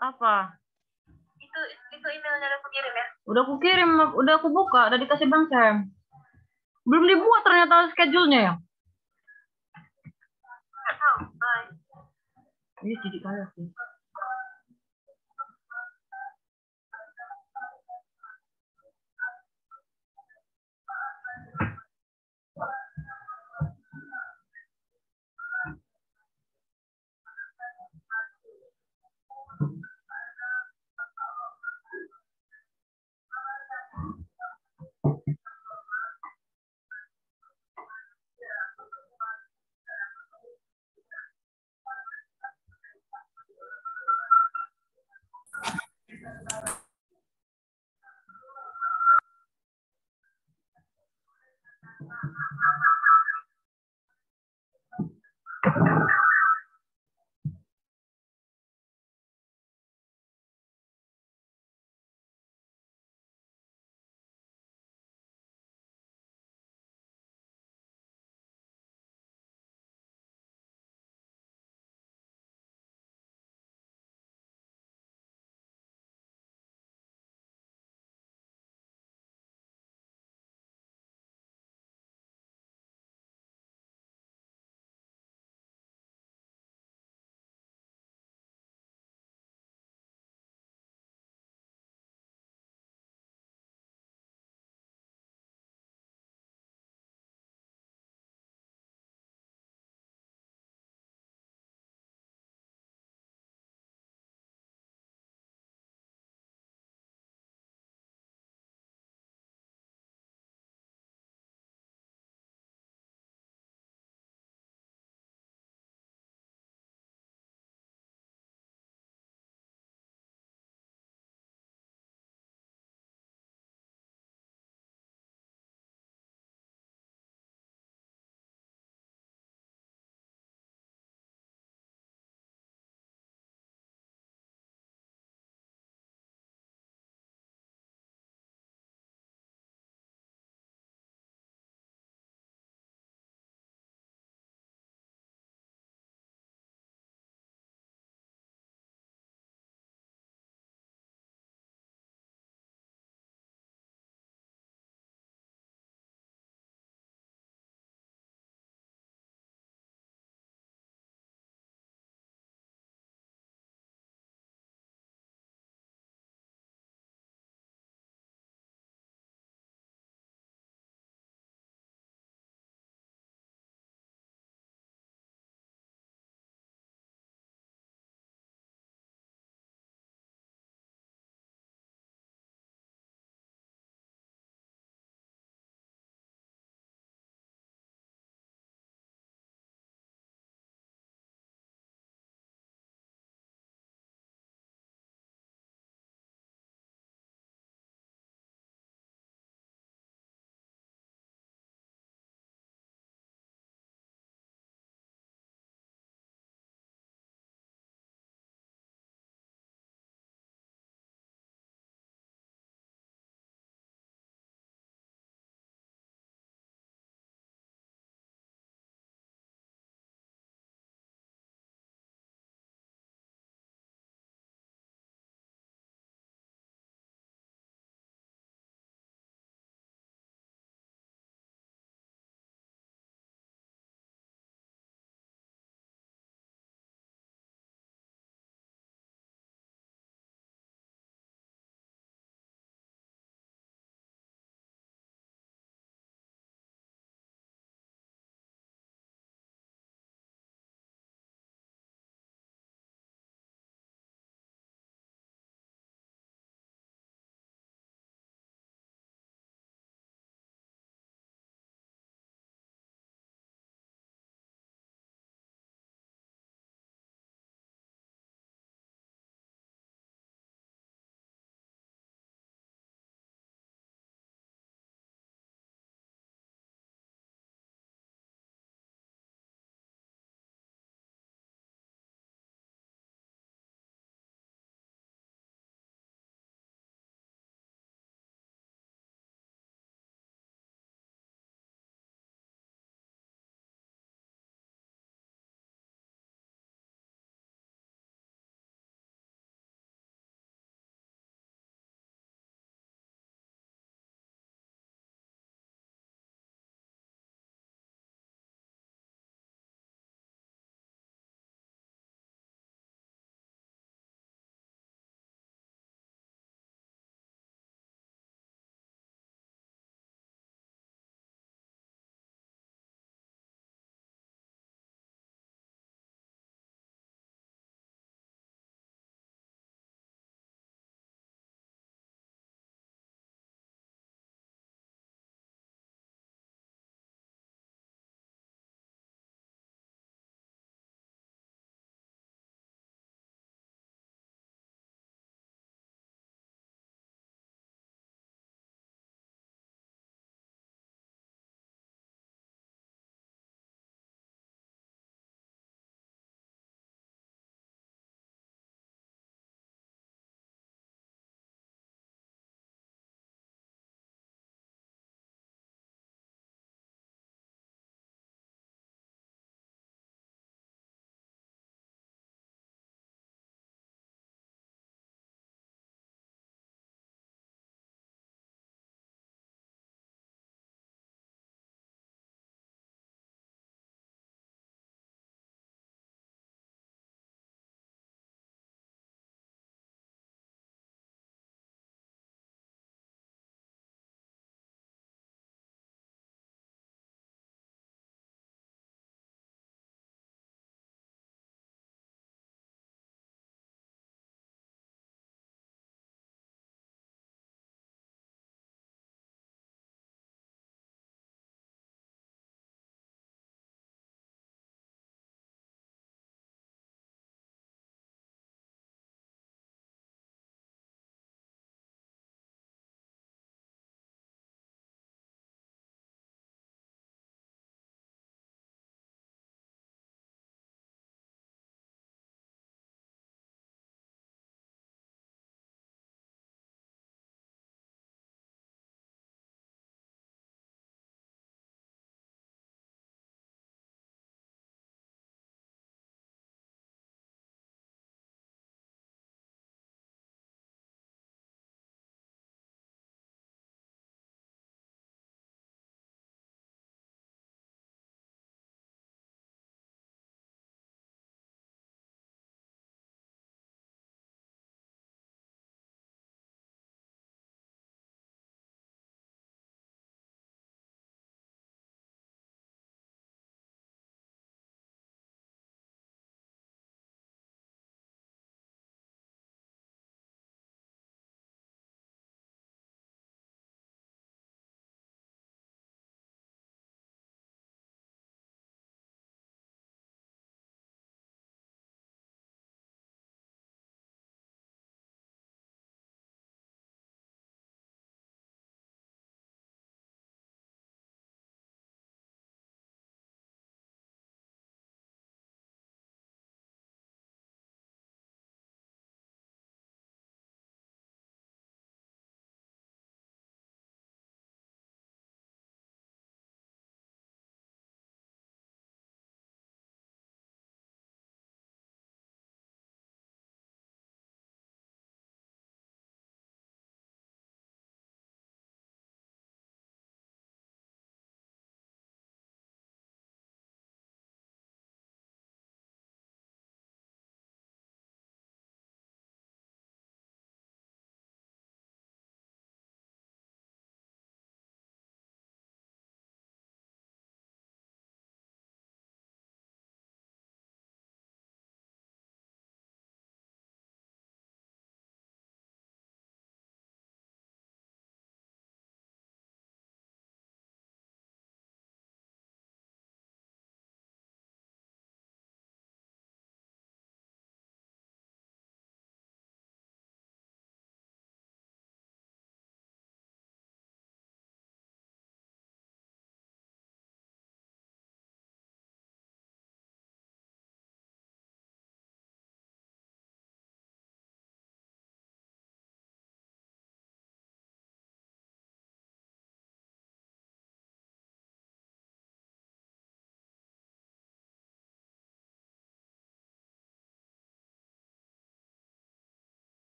Apa? Itu emailnya udah aku kirim ya? Udah aku kirim, udah aku buka, udah dikasih Bang Sam. Belum dibuat ternyata schedule-nya ya. Nggak tahu. Iya, jadi kaya sih.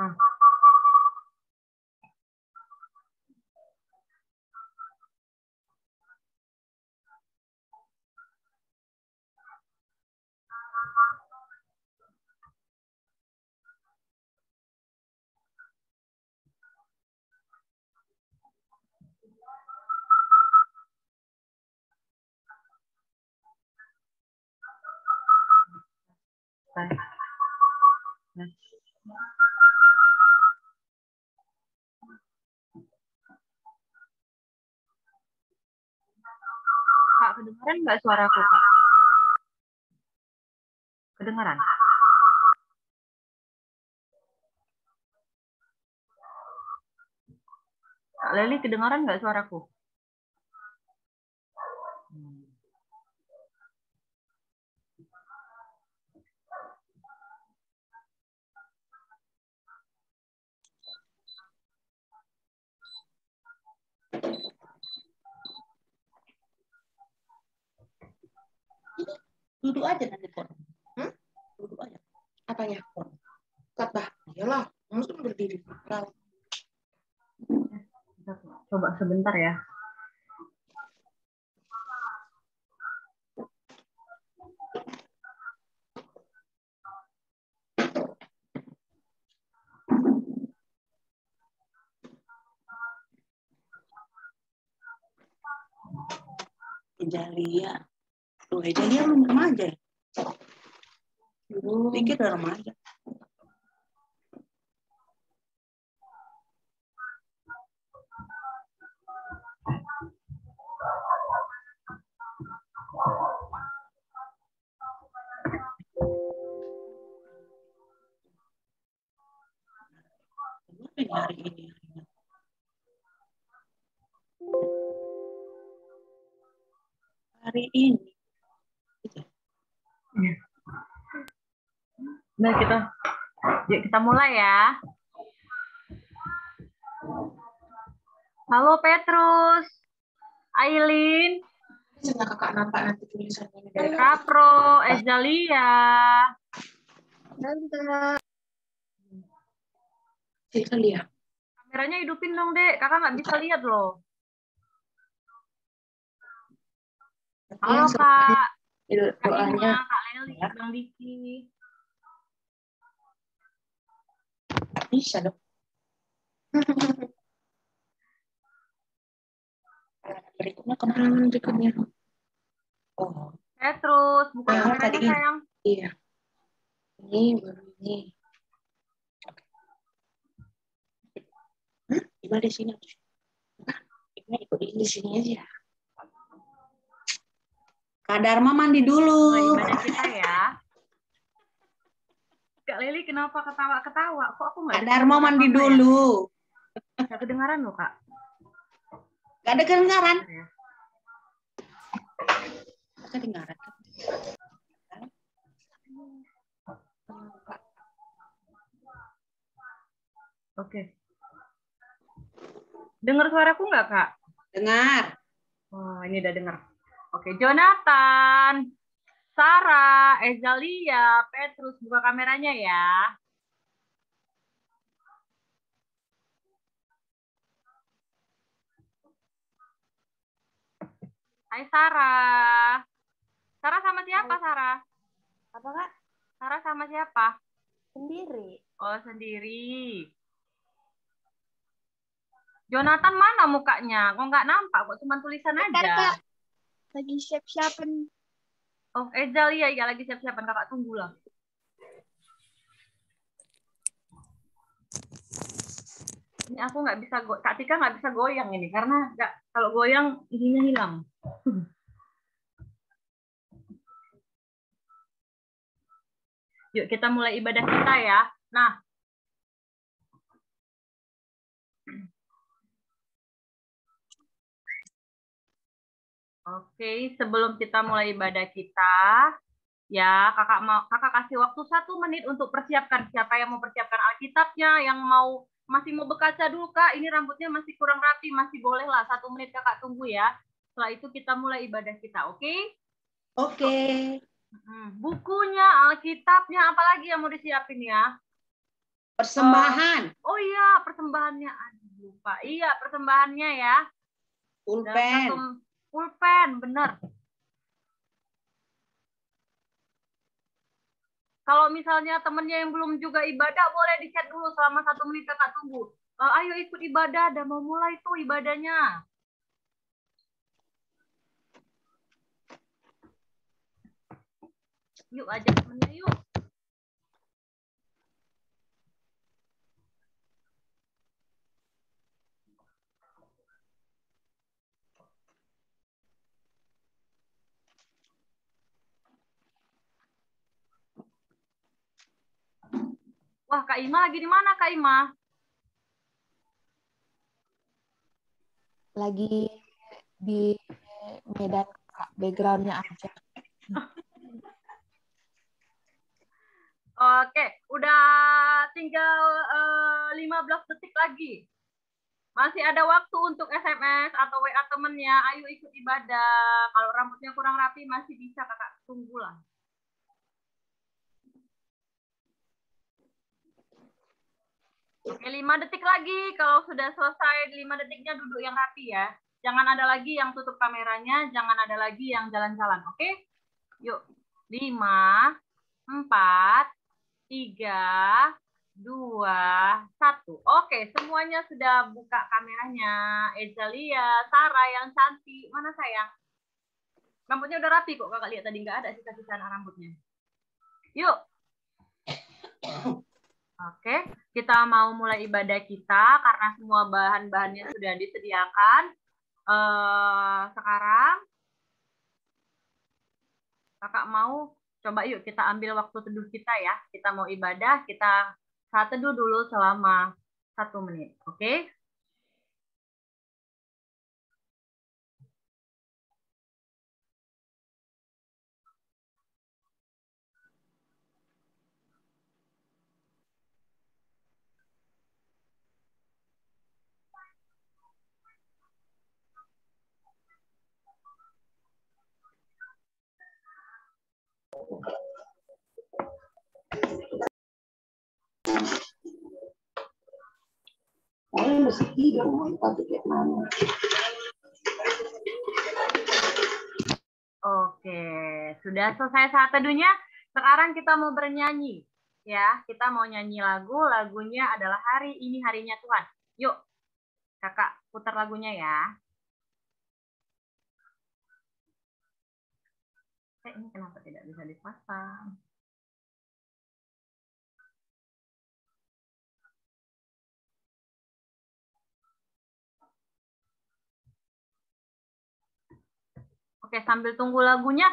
Nah. Kak, kedengaran nggak suaraku, Kak? Kedengaran? Kak Leli, kedengaran nggak suaraku? Duduk aja nanti pon. Duduk aja. Apanya pon? Kata, iyalah, langsung berdiri. Coba sebentar ya. Ejalia. Tuh, Ejalia belum remaja. Dikit udah remaja. Hari ini. Hari ini. Nah, yuk kita mulai ya. Halo Petrus, Aileen, Senang kakak nampak nanti tulisannya dari Kapro, Ezalia. Kita lihat. Kameranya hidupin dong, Dek. Kakak nggak bisa lihat loh. Halo, Kak. Kak Ima, Kak Leli, Bang Diki. Bisa dong. Berikutnya kemana berikutnya? Oh. Petrus, buka kameranya sayang. Iya. Ini baru ini. Gimana di sini? Ini ikut di sini aja. Kak Dharma mandi dulu. Mulai ibadah kita ya. Kak Leli kenapa ketawa-ketawa? Kok aku nggak? Kak Dharma mandi dulu. Nggak kedengaran loh, Kak. Nggak ada kedengaran. Kedengaran. Oke. Dengar suaraku nggak, Kak? Dengar. Oh, ini udah dengar. Oke, Jonathan, Sarah, Ezalia, Petrus, buka kameranya ya. Hai Sarah. Sarah sama siapa, Sarah? Apa, Kak? Sarah sama siapa? Sendiri. Oh, sendiri. Jonathan mana mukanya? Kok nggak nampak? Kok cuma tulisan aja? Kak. Lagi siap-siapan. Oh, Ezalia, ya lagi siap-siapan. Kakak tunggulah. Ini aku nggak bisa, Kak Tika nggak bisa goyang ini. Karena kalau goyang, ininya hilang. Yuk kita mulai ibadah kita ya. Nah, oke, sebelum kita mulai ibadah kita, ya kakak kasih waktu 1 menit untuk persiapkan. Siapa yang mau persiapkan Alkitabnya, yang masih mau berkaca dulu, Kak. Ini rambutnya masih kurang rapi, masih boleh lah 1 menit kakak tunggu ya. Setelah itu kita mulai ibadah kita, oke? Oke. Bukunya, Alkitabnya, apalagi yang mau disiapin ya? Persembahan. Oh iya, persembahannya. Aduh, lupa. Iya, persembahannya ya. Pulpen. Pulpen, bener. Kalau misalnya temennya yang belum juga ibadah, boleh di-chat dulu selama 1 menit kakak tunggu. Ayo ikut ibadah, udah mau mulai tuh ibadahnya. Yuk ajak temennya yuk. Wah, Kak Ima lagi di mana, Kak Ima? Lagi di Medan, Kak. Backgroundnya aja. Oke, udah tinggal 15 detik lagi. Masih ada waktu untuk SMS atau WA temennya. Ayo ikut ibadah. Kalau rambutnya kurang rapi, masih bisa kakak tunggulah. Oke, 5 detik lagi. Kalau sudah selesai 5 detiknya duduk yang rapi ya. Jangan ada lagi yang tutup kameranya. Jangan ada lagi yang jalan-jalan. Oke? Yuk. 5, 4, 3, 2, 1. Oke, semuanya sudah buka kameranya. Ezalia, Sarah yang cantik. Mana sayang? Rambutnya udah rapi kok. Kakak lihat tadi nggak ada sisa-sisaan rambutnya. Yuk. Oke, kita mau mulai ibadah kita karena semua bahan-bahannya sudah disediakan. Sekarang kakak mau coba yuk kita ambil waktu teduh kita ya. Kita mau ibadah, kita saat teduh dulu selama 1 menit. Oke? Oke, sudah selesai saat teduhnya. Sekarang kita mau bernyanyi. Ya, kita mau nyanyi lagu. Lagunya adalah Hari Ini Harinya Tuhan. Yuk, kakak putar lagunya ya. Ini kenapa tidak bisa dipasang? Oke, sambil tunggu lagunya,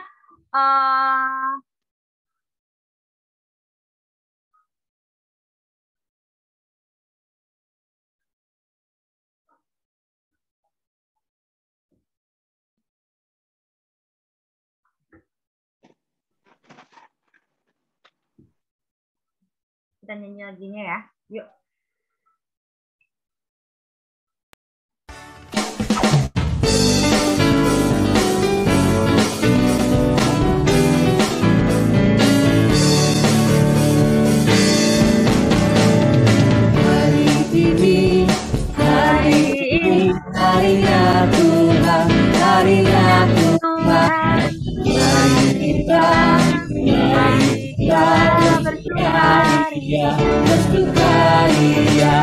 kita nyanyi lagunya ya. Yuk. Harinya Tuhan, harinya Tuhan, mari kita bersukaria.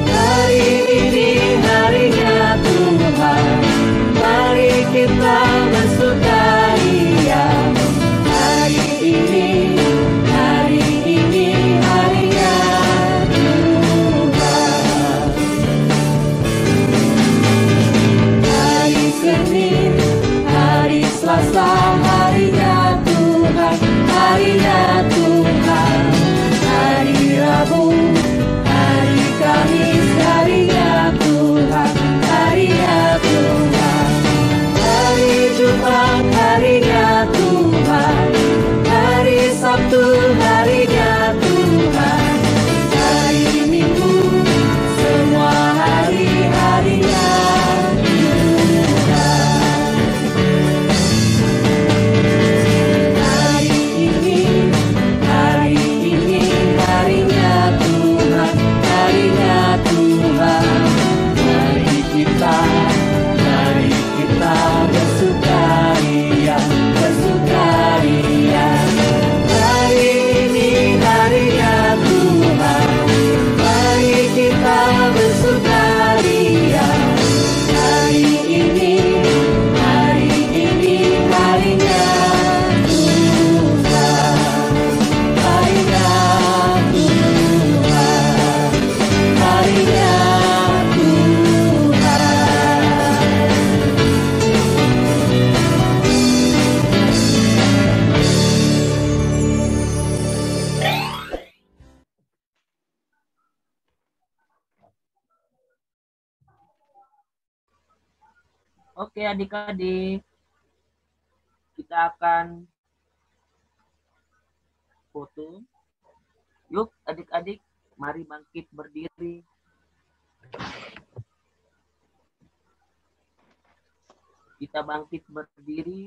Hari ini harinya Tuhan, mari kita bersukaria. Hari ini harinya Tuhan. Hari Senin, hari Selasa, harinya Tuhan, harinya Tuhan. Hari Rabu, hari Kamis, harinya Tuhan, Oke adik-adik, kita akan foto. Yuk adik-adik, mari bangkit berdiri. Kita bangkit berdiri.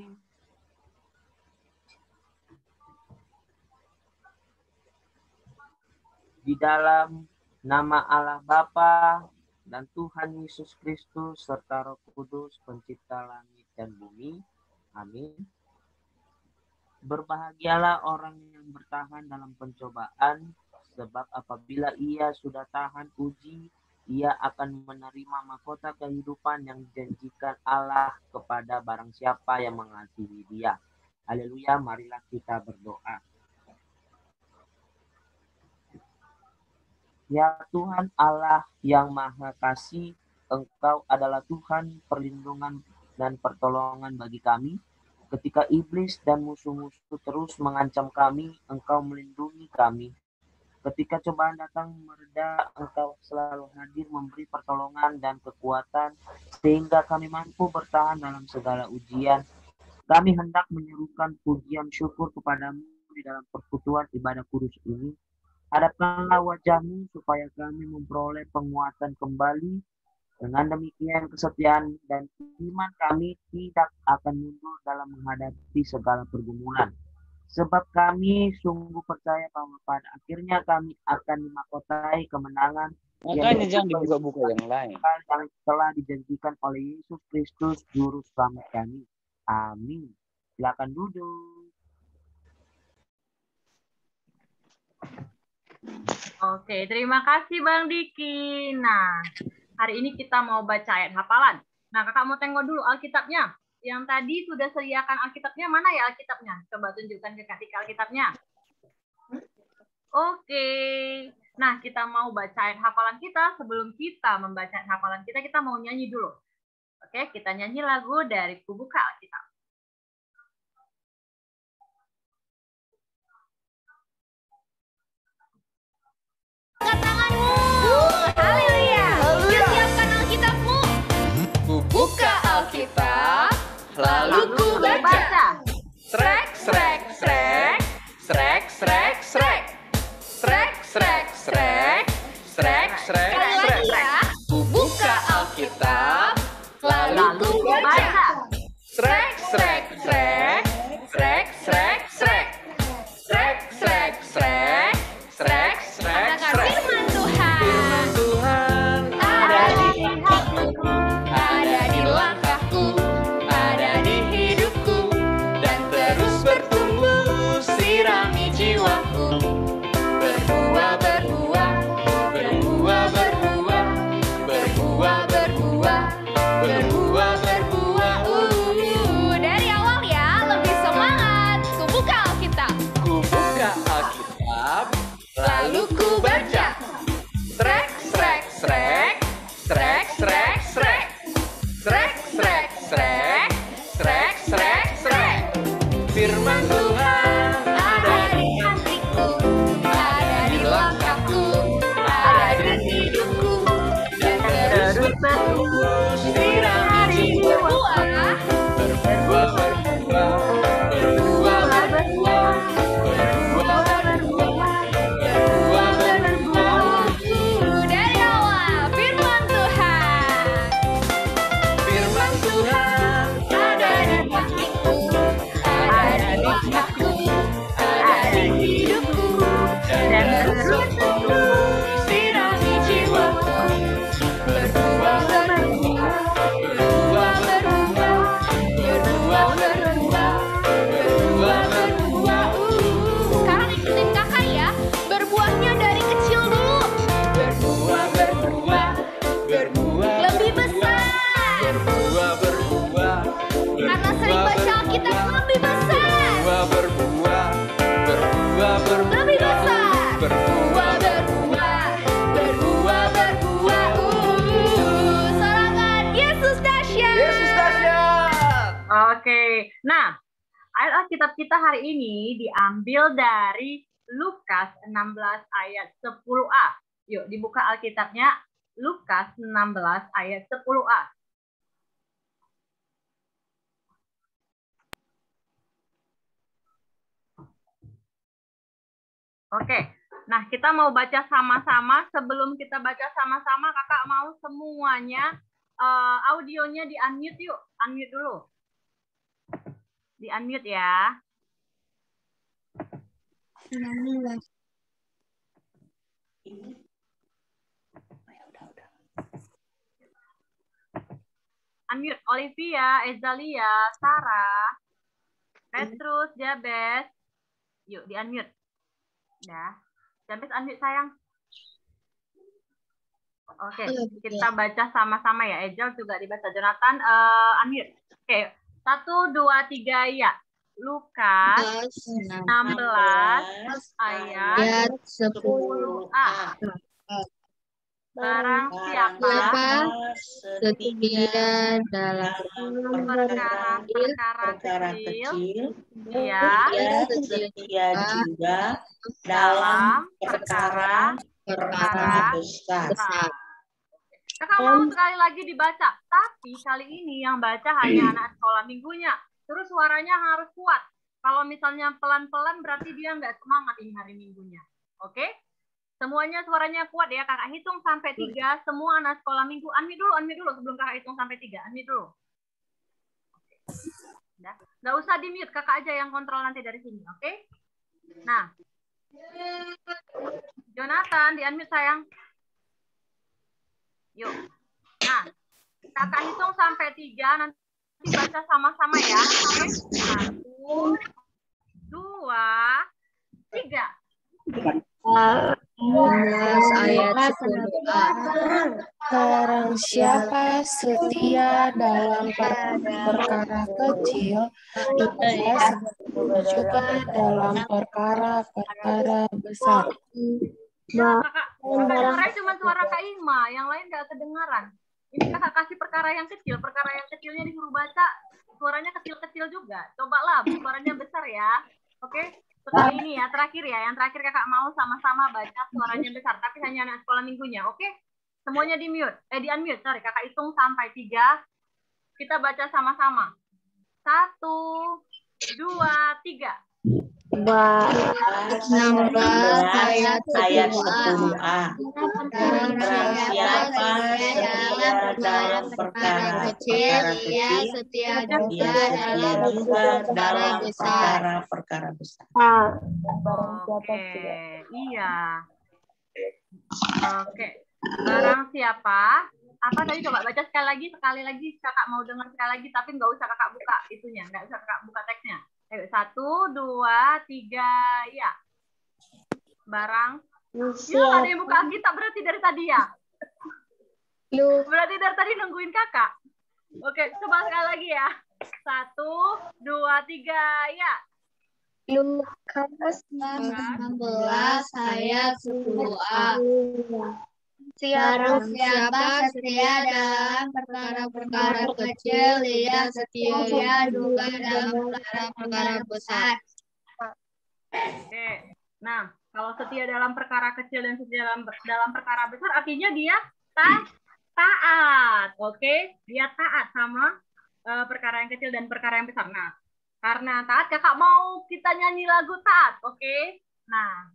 Di dalam nama Allah Bapa dan Tuhan Yesus Kristus serta Roh Kudus pencipta langit dan bumi. Amin. Berbahagialah orang yang bertahan dalam pencobaan, sebab apabila ia sudah tahan uji, ia akan menerima mahkota kehidupan yang dijanjikan Allah kepada barang siapa yang mengasihi Dia. Haleluya, marilah kita berdoa. Ya Tuhan Allah yang Maha Kasih, Engkau adalah Tuhan perlindungan dan pertolongan bagi kami. Ketika iblis dan musuh-musuh terus mengancam kami, Engkau melindungi kami. Ketika cobaan datang mereda, Engkau selalu hadir memberi pertolongan dan kekuatan, sehingga kami mampu bertahan dalam segala ujian. Kami hendak menyerukan pujian syukur kepadamu di dalam persekutuan ibadah kudus ini. Hadapkanlah wajah-Mu supaya kami memperoleh penguatan kembali. Dengan demikian kesetiaan dan iman kami tidak akan mundur dalam menghadapi segala pergumulan. Sebab kami sungguh percaya bahwa pada akhirnya kami akan dimahkotai kemenangan Makanya jangan dibuka-buka yang lain. yang telah dijanjikan oleh Yesus Kristus Juru Selamat kami. Amin. Silakan duduk. Oke, terima kasih Bang Diki. Nah, hari ini kita mau baca ayat hafalan. Nah, kakak mau tengok dulu Alkitabnya. Yang tadi sudah sediakan Alkitabnya, mana ya Alkitabnya? Coba tunjukkan ke Kak Tika Alkitabnya. Oke. Nah, kita mau baca ayat hafalan kita. Sebelum kita membaca ayat hafalan kita, kita mau nyanyi dulu. Oke, kita nyanyi lagu dari Kubuka Alkitab. Angkat tanganmu. Haleluya. Yuk siapkan Alkitabmu. Ku buka Alkitab, lalu ku baca. Srek, srek, srek, srek, srek, srek, srek, srek, srek, srek, srek, Sekali lagi ya. Ku buka Alkitab, lalu ku baca. Srek, srek, srek, srek, srek, srek, srek, srek, srek, srek, srek, srek. Firman Tuhan. Tuhan ada di hatiku, ada di langkahku, ada di hidupku, dan terus bertumbuh sirami jiwaku. Berbuah, berbuah, berbuah, berbuah, berbuah, berbuah, berbuah, berbuah. Dari awal ya, lebih semangat. Ku buka Alkitab. Ku buka Alkitab, lalu ku baca. Srek, srek, srek, srek, srek, srek, srek, srek, srek, srek, srek, srek. Firman Tuhan ada di hatiku, ada di langkahku, ada di hidupku, dan terus bertumbuh sirami jiwaku. Berbuah, berbuah, berbuah, berbuah, berbuah, berbuah, berbuah, berbuah. Dari awal, firman Tuhan. Firman Tuhan ada di hatiku, ada di langkahku, ada di hidupku, dan terus bertumbuh sirami jiwaku. Berbuah, berbuah, berbuah, berbuah, berbuah, berbuah, berbuah, berbuah. Sekarang ikutin kakak ya. Berbuahnya dari kecil dulu. Berbuah, berbuah, berbuah, Lebih besar. berbuah, berbuah, Karena sering baca Alkitab lebih besar. berbuah, berbuah, berbuah, berbuah, Lebih besar. berbuah, Berbuah, berbuah, berbuah. Sorangan Yesus dahsyat. Yesus dahsyat. Oke. Nah, ayat Alkitab kita hari ini diambil dari Lukas 16 ayat 10a. Yuk, dibuka Alkitabnya. Lukas 16 ayat 10a. Oke. Nah, kita mau baca sama-sama. Sebelum kita baca sama-sama, kakak mau semuanya audionya di-unmute yuk. Unmute dulu. Di-unmute ya. Unmute. Olivia, Ezalia, Sarah, Petrus, Jabes. Yuk, di-unmute. Dah. Jabes unmute sayang. Oke, kita baca sama-sama ya. Ejal juga dibaca. Jonathan unmute. Oke, 1, 2, 3 ya. Lukas 16 ayat 10a. Barang siapa setia dalam perkara kecil, dia setia juga dalam perkara besar. Kakak mau sekali lagi dibaca, tapi kali ini yang baca hanya anak sekolah minggunya. Terus suaranya harus kuat. Kalau misalnya pelan-pelan berarti dia nggak semangat ini hari minggunya. Oke? Semuanya suaranya kuat ya. Kakak hitung sampai 3. Semua anak sekolah minggu. Unmute dulu sebelum kakak hitung sampai 3. Unmute dulu. Udah. Nggak usah di-mute. Kakak aja yang kontrol nanti dari sini. Oke? Nah. Jonathan, di-unmute sayang. Yuk. Nah. Kakak hitung sampai 3. Nanti baca sama-sama ya. Oke? 1, 2, 3. Ayat 10a. Barang siapa setia dalam perkara kecil, ia juga dalam perkara besar. Ya, kakak kedengaran cuma suara Kak Ima, yang lain nggak kedengaran. Ini kakak kasih perkara yang kecilnya disuruh baca, suaranya kecil-kecil juga. Cobalah, suaranya besar ya. Oke? Sekali ini ya, terakhir ya. Yang terakhir kakak mau sama-sama baca suaranya besar, tapi hanya anak sekolah minggunya. Oke? Semuanya di-mute. Di-unmute, sorry. Kakak hitung sampai 3. Kita baca sama-sama. 1, 2, 3. 16 ayat 10a. Barang siapa setia dalam perkara kecil, dia setia juga dalam perkara besar. Oke, iya. Oke. Barang siapa? Apa tadi coba baca sekali lagi. Kakak mau dengar sekali lagi, tapi nggak usah kakak buka itunya, nggak usah kakak buka teksnya. Ayo, 1, 2, 3, ya. Barang. Ya, ada yang buka Alkitab berarti dari tadi ya? Berarti dari tadi nungguin kakak. Oke, coba sekali lagi ya. 1, 2, 3, ya. Lukas 16 ayat 10a. Barang siapa setia dalam perkara-perkara kecil, dia setia juga dalam perkara besar. Oke. Nah, kalau setia dalam perkara kecil dan setia dalam perkara besar, artinya dia taat. Oke? Dia taat sama perkara yang kecil dan perkara yang besar. Nah, karena taat, kakak mau kita nyanyi lagu taat. Oke? Nah,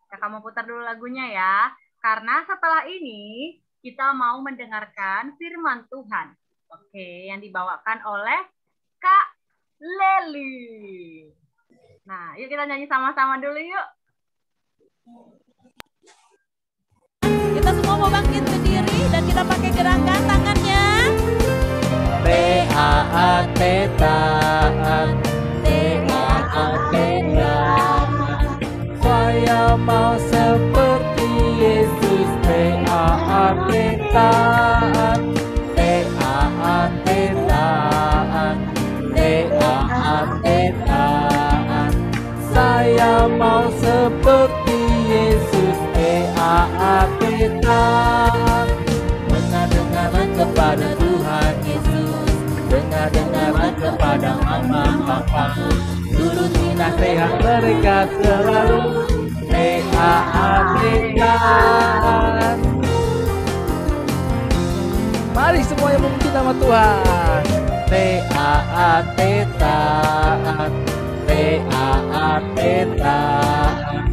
kakak mau putar dulu lagunya ya. Karena setelah ini kita mau mendengarkan firman Tuhan. Oke, yang dibawakan oleh Kak Leli. Nah, yuk kita nyanyi sama-sama dulu yuk. Kita semua mau bangkit berdiri dan kita pakai gerakan tangannya. T-A-A-T taat, T-A-A-T taat. Saya mau seperti Yesus. T-A-A-T taat, T-A-A-T taat, T-A-A-T taat. Saya mau seperti Yesus. T-A-A-T taat. Dengar-dengaran kepada Tuhan Yesus, dengar-dengaran kepada Mama Papa, turuti nasihat mereka selalu. T-A-A-T taat. Mari semuanya memuji nama Tuhan. T-A-A-T taat, T-A-A-T taat,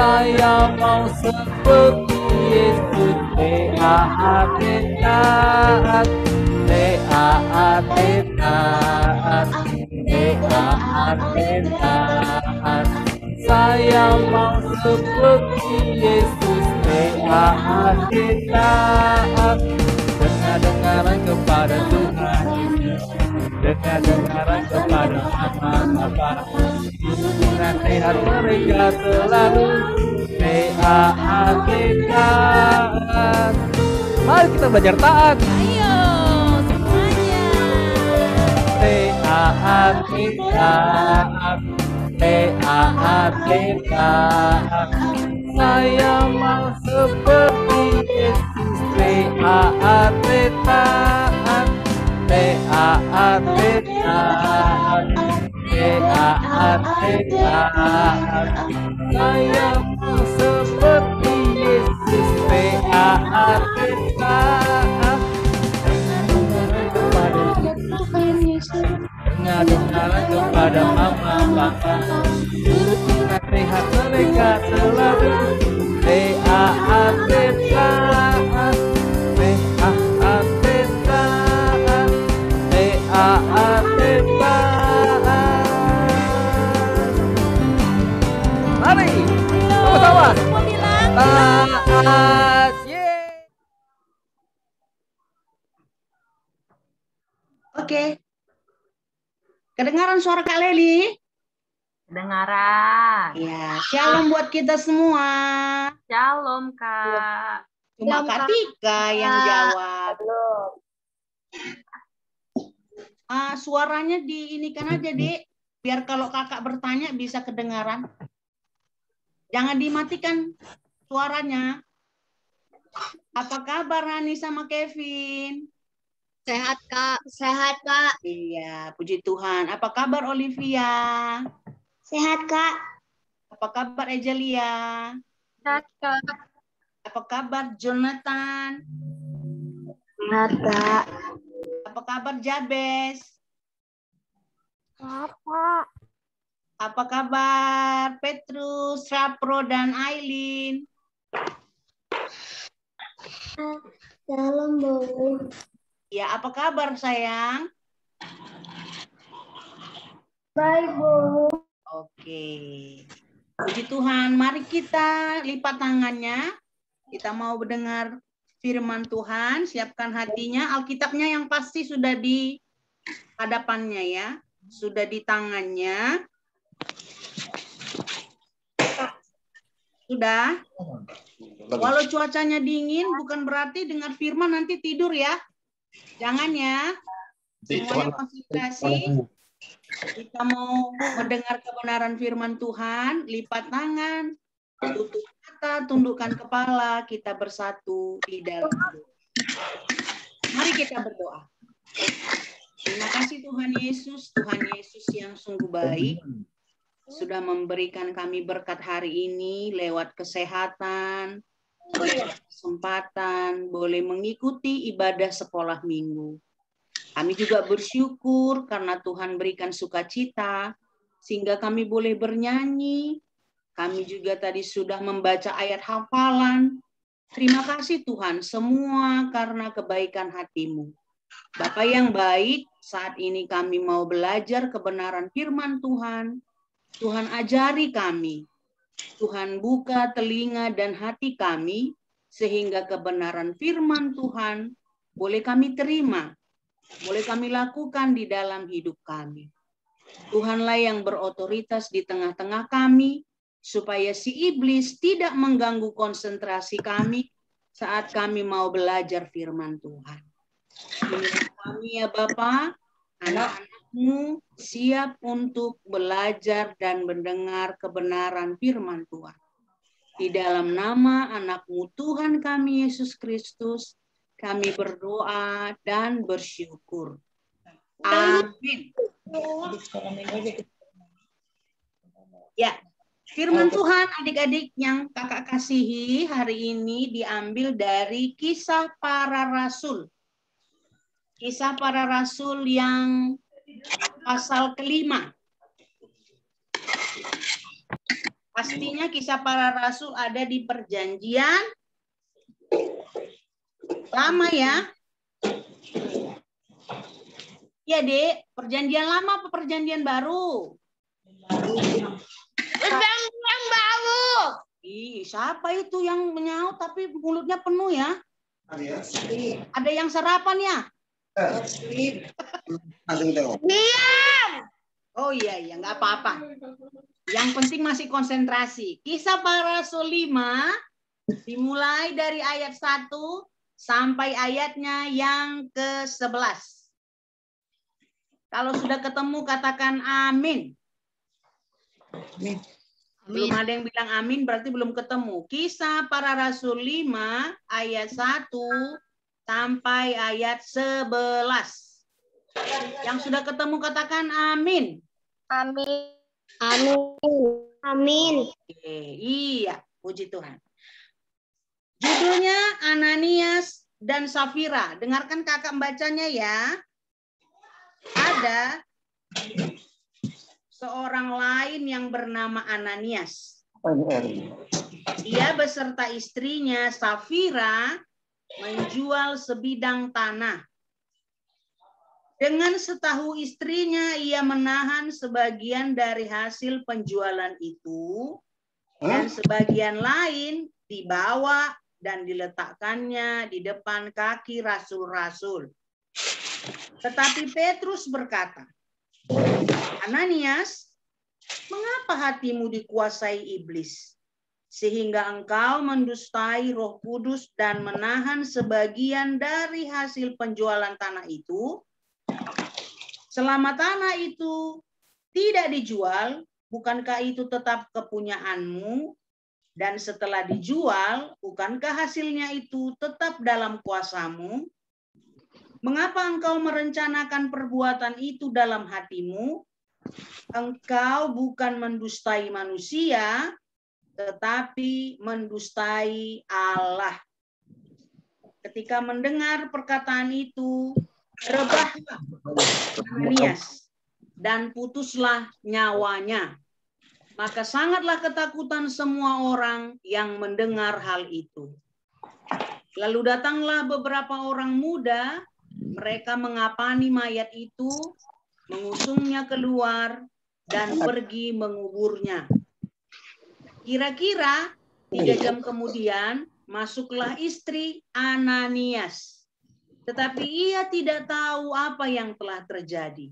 Saya mau seperti Yesus. Taat, taat, taat, taat, taat, taat. Saya mau seperti Yesus. Taat, taat. Dengar-dengaran kepada Tuhan, dengar-dengaran kepada Bapa. Nasihat mereka selalu taat, taat. Mari kita belajar taat. Ayo semuanya. Taat, taat, taat, taat. Saya mau seperti Yesus. Taat, taat, taat, taat. Taat, taat. Saya mau seperti Yesus. Taat, taat. Dengar-dengaran kepada Mama Bapa. Nasihat mereka selalu taat, taat, taat, taat, taat, taat. Mari sama-sama Semua bilang taat. Oke. Kedengaran suara Kak Leli? Kedengaran. Ya, shalom buat kita semua. Shalom, Kak. Cuma Kak Tika yang jawab. Suaranya diinikan aja, Dek. Biar kalau kakak bertanya bisa kedengaran. Jangan dimatikan suaranya. Apa kabar Rani sama Kevin? Sehat, Kak. Sehat, Kak. Iya, puji Tuhan. Apa kabar Olivia? Sehat, Kak. Apa kabar Ejelia? Sehat, Kak. Apa kabar Jonathan? Sehat, Kak. Apa kabar Jabes? Sehat, Kak. Apa kabar Petrus, Rapro, dan Aileen? Salam, Bu. Ya, apa kabar sayang? Baik, Bu. Oke. Puji Tuhan, mari kita lipat tangannya. Kita mau mendengar firman Tuhan, siapkan hatinya. Alkitabnya yang pasti sudah di hadapannya ya. Sudah di tangannya. Sudah? Walau cuacanya dingin, bukan berarti dengar firman nanti tidur ya. Jangan ya. Semuanya konsentrasi. Kita mau mendengar kebenaran firman Tuhan, lipat tangan, tutup mata, tundukkan kepala, kita bersatu di dalam doa. Mari kita berdoa. Terima kasih Tuhan Yesus yang sungguh baik, sudah memberikan kami berkat hari ini lewat kesehatan, lewat kesempatan, boleh mengikuti ibadah sekolah minggu. Kami juga bersyukur karena Tuhan berikan sukacita, sehingga kami boleh bernyanyi. Kami juga tadi sudah membaca ayat hafalan. Terima kasih Tuhan, semua karena kebaikan hati-Mu. Bapa yang baik, saat ini kami mau belajar kebenaran firman Tuhan. Tuhan ajari kami. Tuhan buka telinga dan hati kami, sehingga kebenaran firman Tuhan boleh kami terima. Boleh kami lakukan di dalam hidup kami. Tuhanlah yang berotoritas di tengah-tengah kami, supaya si iblis tidak mengganggu konsentrasi kami saat kami mau belajar firman Tuhan. Inilah kami ya Bapa, anak-anak-Mu siap untuk belajar dan mendengar kebenaran firman Tuhan. Di dalam nama anak-Mu Tuhan kami Yesus Kristus, kami berdoa dan bersyukur. Amin. Ya, firman Tuhan adik-adik yang kakak kasihi hari ini diambil dari Kisah Para Rasul. Kisah Para Rasul yang pasal ke-5. Pastinya Kisah Para Rasul ada di Perjanjian Lama ya. Ya, Dek. Perjanjian Lama apa Perjanjian Baru? Perjanjian Baru. Ih, siapa itu yang menyaut tapi mulutnya penuh ya? Ada yang sarapan ya? Diam. Oh iya, nggak apa-apa. Yang penting masih konsentrasi. Kisah Para Rasul 5 dimulai dari ayat 1 sampai ayatnya yang ke-11. Kalau sudah ketemu katakan amin. Belum ada yang bilang amin berarti belum ketemu. Kisah Para Rasul 5 ayat 1 sampai ayat 11. Yang sudah ketemu katakan amin. Amin. Amin. Amin. Oke, iya, puji Tuhan. Judulnya Ananias dan Safira. Dengarkan kakak membacanya ya. Ada seorang lain yang bernama Ananias. Dia beserta istrinya Safira menjual sebidang tanah. Dengan setahu istrinya, ia menahan sebagian dari hasil penjualan itu dan sebagian lain dibawa dan diletakkannya di depan kaki rasul-rasul. Tetapi Petrus berkata, Ananias, mengapa hatimu dikuasai iblis, sehingga engkau mendustai Roh Kudus dan menahan sebagian dari hasil penjualan tanah itu? Selama tanah itu tidak dijual, bukankah itu tetap kepunyaanmu? Dan setelah dijual, bukankah hasilnya itu tetap dalam kuasamu? Mengapa engkau merencanakan perbuatan itu dalam hatimu? Engkau bukan mendustai manusia, tetapi mendustai Allah. Ketika mendengar perkataan itu, rebahlah Ananias dan putuslah nyawanya. Maka sangatlah ketakutan semua orang yang mendengar hal itu. Lalu datanglah beberapa orang muda, mereka mengapani mayat itu, mengusungnya keluar, dan pergi menguburnya. Kira-kira 3 jam kemudian, masuklah istri Ananias. Tetapi ia tidak tahu apa yang telah terjadi.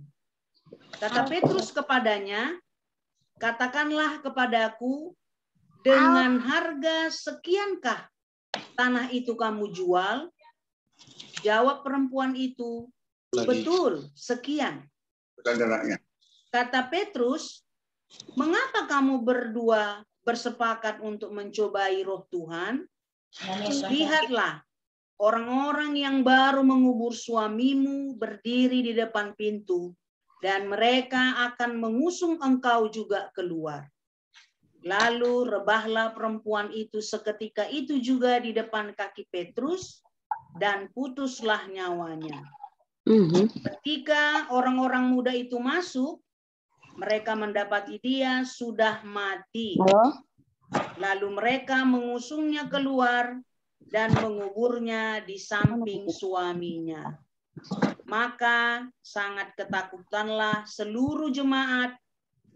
Kata Petrus kepadanya, katakanlah kepadaku, dengan harga sekiankah tanah itu kamu jual? Jawab perempuan itu, betul, sekian. Kata Petrus, mengapa kamu berdua bersepakat untuk mencobai Roh Tuhan? Lihatlah, orang-orang yang baru mengubur suamimu berdiri di depan pintu, dan mereka akan mengusung engkau juga keluar. Lalu rebahlah perempuan itu seketika itu juga di depan kaki Petrus, dan putuslah nyawanya. Ketika orang-orang muda itu masuk, mereka mendapati dia sudah mati. Lalu mereka mengusungnya keluar dan menguburnya di samping suaminya. Maka sangat ketakutanlah seluruh jemaat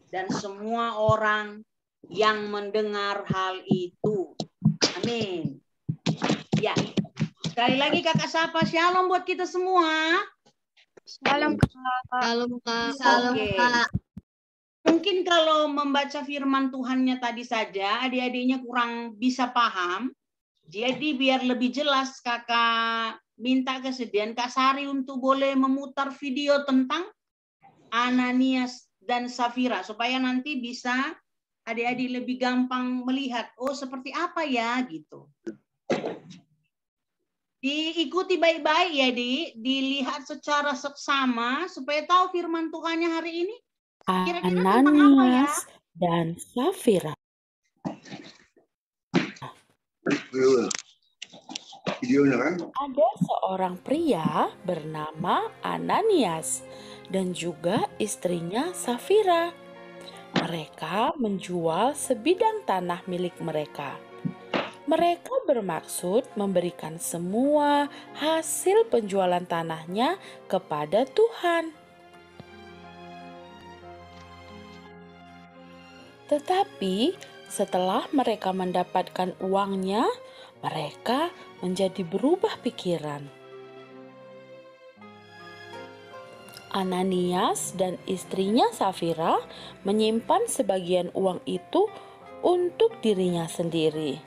dan semua orang yang mendengar hal itu. Amin. Ya, sekali lagi kakak sapa shalom buat kita semua. Salam Kak. Salam Kak. Salam Oke. Kak. Mungkin kalau membaca firman Tuhannya tadi saja, adik-adiknya kurang bisa paham. Jadi biar lebih jelas, kakak minta kesediaan Kak Sari untuk boleh memutar video tentang Ananias dan Safira. Supaya nanti bisa adik-adik lebih gampang melihat, oh seperti apa ya gitu. Diikuti baik-baik ya, dilihat secara seksama supaya tahu firman Tuhannya hari ini. Kira-kira tentang apa ya? Ananias dan Safira. Ada seorang pria bernama Ananias dan juga istrinya Safira. Mereka menjual sebidang tanah milik mereka. Mereka bermaksud memberikan semua hasil penjualan tanahnya kepada Tuhan. Tetapi setelah mereka mendapatkan uangnya, mereka menjadi berubah pikiran. Ananias dan istrinya Safira menyimpan sebagian uang itu untuk dirinya sendiri.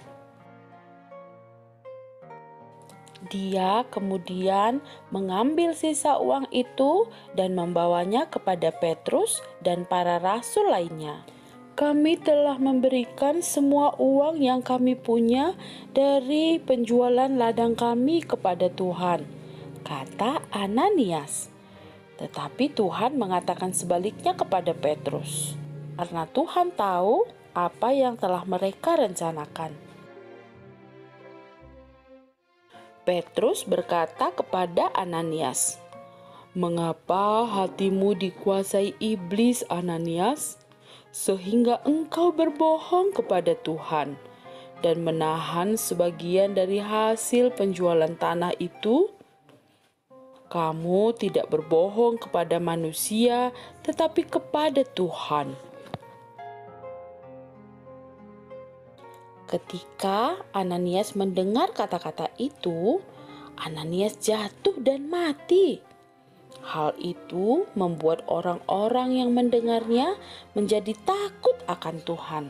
Dia kemudian mengambil sisa uang itu dan membawanya kepada Petrus dan para rasul lainnya. Kami telah memberikan semua uang yang kami punya dari penjualan ladang kami kepada Tuhan, kata Ananias. Tetapi Tuhan mengatakan sebaliknya kepada Petrus, karena Tuhan tahu apa yang telah mereka rencanakan. Petrus berkata kepada Ananias, "Mengapa hatimu dikuasai iblis, Ananias, sehingga engkau berbohong kepada Tuhan dan menahan sebagian dari hasil penjualan tanah itu? Kamu tidak berbohong kepada manusia, tetapi kepada Tuhan." Ketika Ananias mendengar kata-kata itu, Ananias jatuh dan mati. Hal itu membuat orang-orang yang mendengarnya menjadi takut akan Tuhan.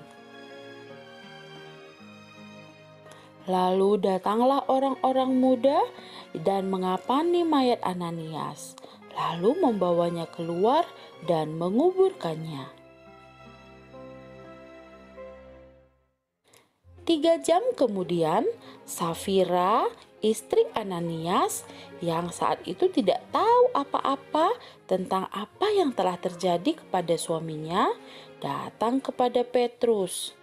Lalu datanglah orang-orang muda dan mengapani mayat Ananias, lalu membawanya keluar dan menguburkannya. 3 jam kemudian, Safira, istri Ananias, yang saat itu tidak tahu apa-apa tentang apa yang telah terjadi kepada suaminya, datang kepada Petrus.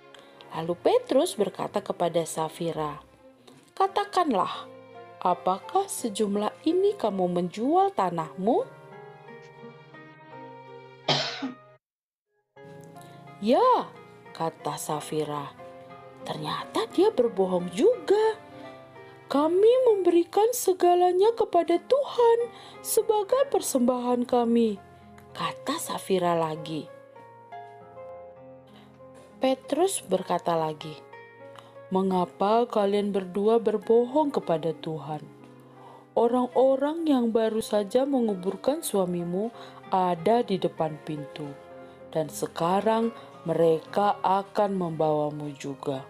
Lalu Petrus berkata kepada Safira, "Katakanlah, apakah sejumlah ini kamu menjual tanahmu?" "Ya," kata Safira. Ternyata dia berbohong juga. "Kami memberikan segalanya kepada Tuhan sebagai persembahan kami," kata Safira lagi. Petrus berkata lagi, "Mengapa kalian berdua berbohong kepada Tuhan? Orang-orang yang baru saja menguburkan suamimu ada di depan pintu, dan sekarang mereka akan membawamu juga."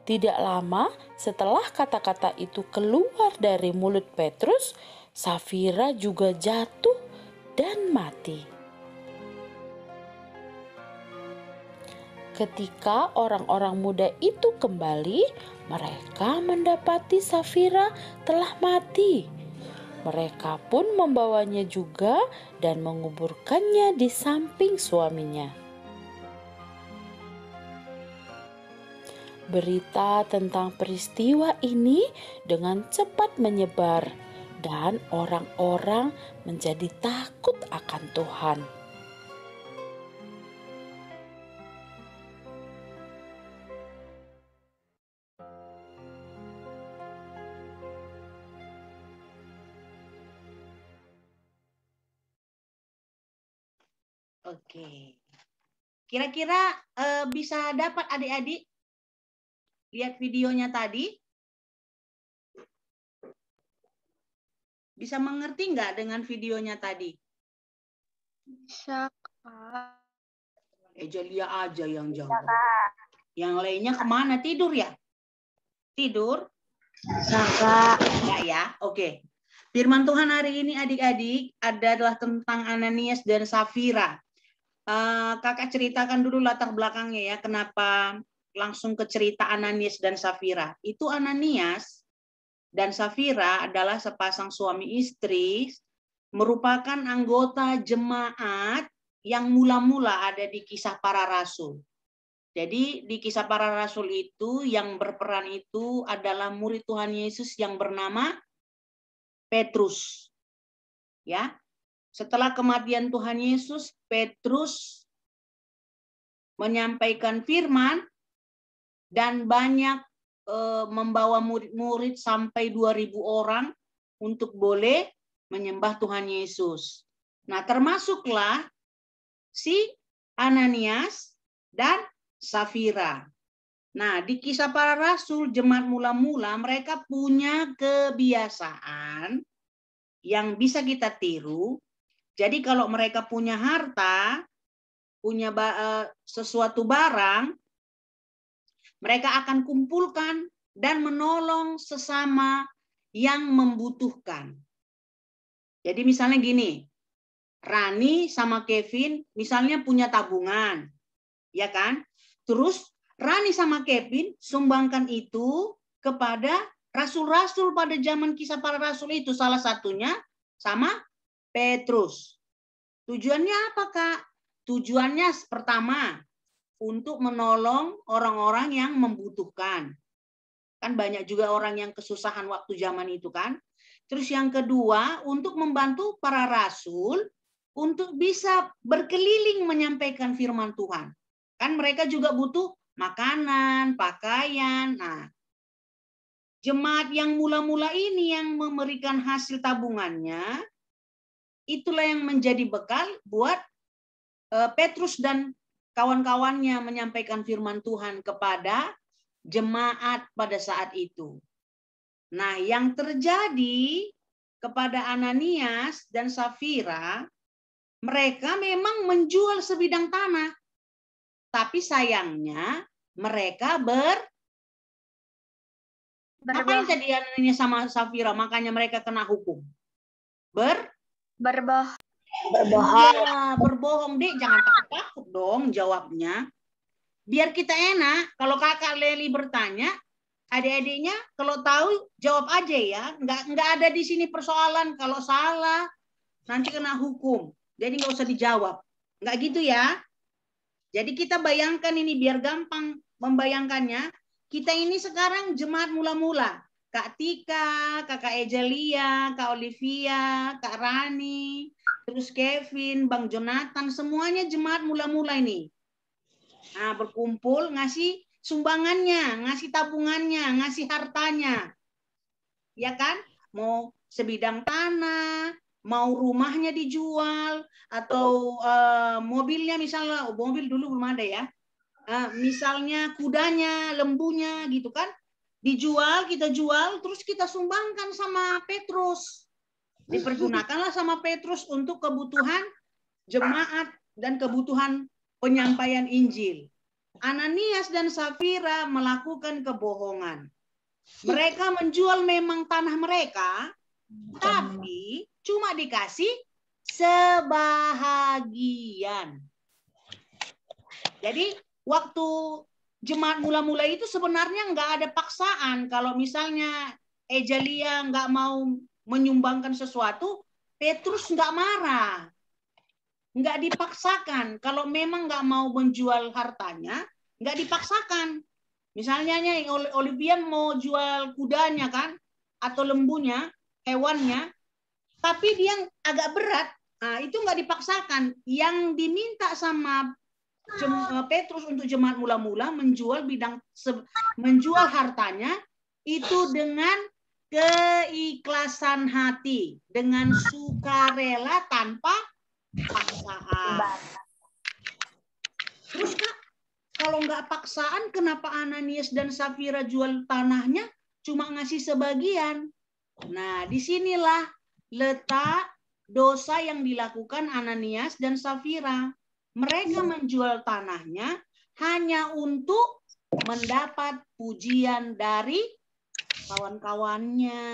Tidak lama setelah kata-kata itu keluar dari mulut Petrus, Safira juga jatuh dan mati. Ketika orang-orang muda itu kembali, mereka mendapati Safira telah mati. Mereka pun membawanya juga dan menguburkannya di samping suaminya. Berita tentang peristiwa ini dengan cepat menyebar dan orang-orang menjadi takut akan Tuhan. Oke. Kira-kira bisa dapat adik-adik lihat videonya tadi? Bisa mengerti nggak dengan videonya tadi? Bisa, Kak. Ejelia aja yang jawab. Yang lainnya kemana? Tidur ya? Tidur? Bisa, Enggak ya? Oke. Firman Tuhan hari ini adik-adik adalah tentang Ananias dan Safira. Kakak ceritakan dulu latar belakangnya ya, kenapa langsung ke cerita Ananias dan Safira. Itu Ananias dan Safira adalah sepasang suami istri, merupakan anggota jemaat yang mula-mula ada di Kisah Para Rasul. Jadi di Kisah Para Rasul itu yang berperan itu adalah murid Tuhan Yesus yang bernama Petrus. Ya. Setelah kematian Tuhan Yesus, Petrus menyampaikan firman dan banyak membawa murid-murid sampai 2.000 orang untuk boleh menyembah Tuhan Yesus. Nah, termasuklah si Ananias dan Safira. Nah, di Kisah Para Rasul, jemaat mula-mula mereka punya kebiasaan yang bisa kita tiru. Jadi kalau mereka punya harta, punya sesuatu barang, mereka akan kumpulkan dan menolong sesama yang membutuhkan. Jadi misalnya gini, Rani sama Kevin misalnya punya tabungan, ya kan? Terus Rani sama Kevin sumbangkan itu kepada rasul-rasul pada zaman Kisah Para Rasul itu, salah satunya sama Petrus. Tujuannya apa, Kak? Tujuannya pertama, untuk menolong orang-orang yang membutuhkan. Kan banyak juga orang yang kesusahan waktu zaman itu kan. Terus yang kedua, untuk membantu para rasul untuk bisa berkeliling menyampaikan firman Tuhan. Kan mereka juga butuh makanan, pakaian. Nah, jemaat yang mula-mula ini yang memberikan hasil tabungannya, itulah yang menjadi bekal buat Petrus dan kawan-kawannya menyampaikan firman Tuhan kepada jemaat pada saat itu. Nah, yang terjadi kepada Ananias dan Safira, mereka memang menjual sebidang tanah. Tapi sayangnya mereka apa yang tadi Ananias sama Safira, makanya mereka kena hukum. Berbohong. Ya, berbohong, Dek. Jangan takut-takut dong jawabnya. Biar kita enak. Kalau Kakak Leli bertanya, adik-adiknya kalau tahu jawab aja ya. Nggak ada di sini persoalan. Kalau salah nanti kena hukum. Jadi nggak usah dijawab. Nggak gitu ya. Jadi kita bayangkan ini biar gampang membayangkannya. Kita ini sekarang jemaat mula-mula. Kak Tika, Kakak Ejelia, Kak Olivia, Kak Rani, terus Kevin, Bang Jonathan, semuanya jemaat mula-mula ini. Nah, berkumpul, ngasih sumbangannya, ngasih tabungannya, ngasih hartanya. Ya kan? Mau sebidang tanah, mau rumahnya dijual, atau mobilnya misalnya, mobil dulu belum ada ya. Misalnya kudanya, lembunya gitu kan. Dijual, kita jual, terus kita sumbangkan sama Petrus. Dipergunakanlah sama Petrus untuk kebutuhan jemaat dan kebutuhan penyampaian Injil. Ananias dan Safira melakukan kebohongan. Mereka menjual memang tanah mereka, tapi cuma dikasih sebahagian. Jadi waktu jemaat mula-mula itu sebenarnya nggak ada paksaan. Kalau misalnya Ejelia nggak mau menyumbangkan sesuatu, Petrus nggak marah. Nggak dipaksakan. Kalau memang nggak mau menjual hartanya, nggak dipaksakan. Misalnya Olivia mau jual kudanya kan, atau lembunya, hewannya, tapi dia agak berat, nah, itu nggak dipaksakan. Yang diminta sama Petrus untuk jemaat mula-mula menjual hartanya itu dengan keikhlasan hati, dengan sukarela tanpa paksaan. Terus Kak, kalau nggak paksaan, kenapa Ananias dan Safira jual tanahnya cuma ngasih sebagian? Nah, disinilah letak dosa yang dilakukan Ananias dan Safira. Mereka menjual tanahnya hanya untuk mendapat pujian dari kawan-kawannya.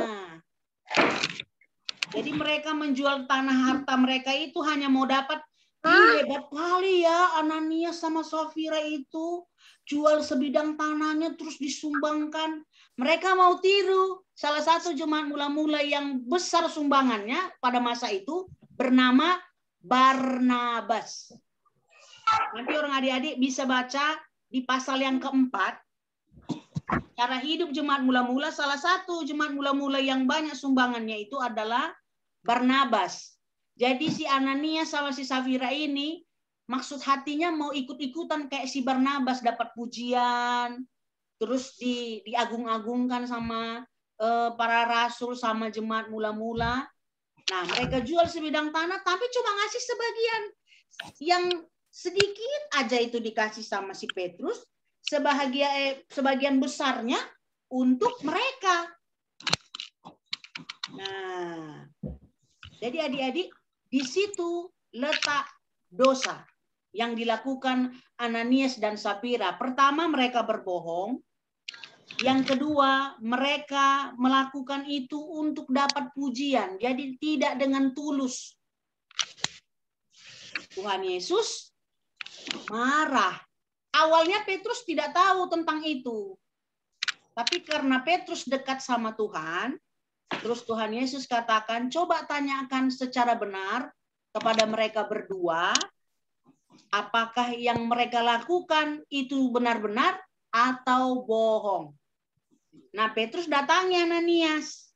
Jadi mereka menjual tanah harta mereka itu hanya mau dapat, hebat kali ya Ananias sama Safira itu jual sebidang tanahnya terus disumbangkan. Mereka mau tiru salah satu jemaat mula-mula yang besar sumbangannya pada masa itu bernama Barnabas. Nanti orang adik-adik bisa baca di pasal yang keempat. Cara hidup jemaat mula-mula, salah satu jemaat mula-mula yang banyak sumbangannya itu adalah Barnabas. Jadi si Ananias sama si Safira ini maksud hatinya mau ikut-ikutan kayak si Barnabas dapat pujian, terus diagung-agungkan sama para rasul sama jemaat mula-mula. Nah, mereka jual sebidang tanah tapi cuma ngasih sebagian. Yang sedikit aja itu dikasih sama si Petrus, sebagian besarnya untuk mereka. Nah, jadi adik-adik, di situ letak dosa yang dilakukan Ananias dan Safira. Pertama, mereka berbohong. Yang kedua, mereka melakukan itu untuk dapat pujian. Jadi tidak dengan tulus. Tuhan Yesus marah. Awalnya Petrus tidak tahu tentang itu. Tapi karena Petrus dekat sama Tuhan, terus Tuhan Yesus katakan, coba tanyakan secara benar kepada mereka berdua, apakah yang mereka lakukan itu benar-benar atau bohong. Nah, Petrus datangi Ananias,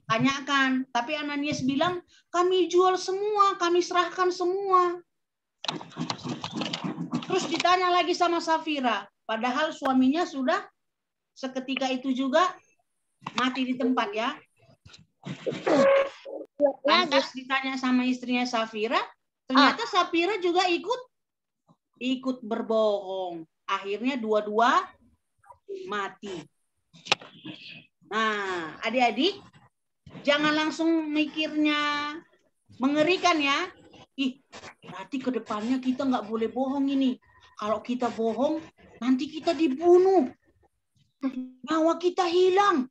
tanyakan. Tapi Ananias bilang, kami jual semua, kami serahkan semua. Terus ditanya lagi sama Safira, padahal suaminya sudah seketika itu juga mati di tempat ya. Lantas ditanya sama istrinya Safira, ternyata Safira juga ikut berbohong. Akhirnya dua-dua mati. Nah, adik-adik, jangan langsung mikirnya mengerikan ya. Berarti ke depannya kita nggak boleh bohong ini. Kalau kita bohong, nanti kita dibunuh. Nyawa kita hilang.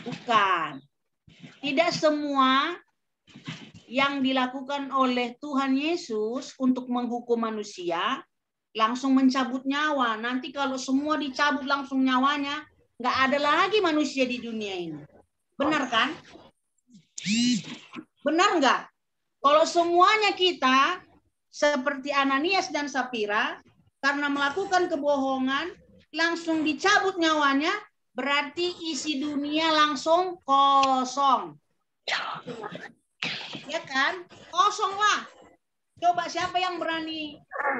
Bukan. Tidak semua yang dilakukan oleh Tuhan Yesus untuk menghukum manusia langsung mencabut nyawa. Nanti kalau semua dicabut langsung nyawanya, nggak ada lagi manusia di dunia ini. Benar kan? Benar nggak? Kalau semuanya kita seperti Ananias dan Safira, karena melakukan kebohongan, langsung dicabut nyawanya, berarti isi dunia langsung kosong. Ya kan? Kosong lah. Coba siapa yang berani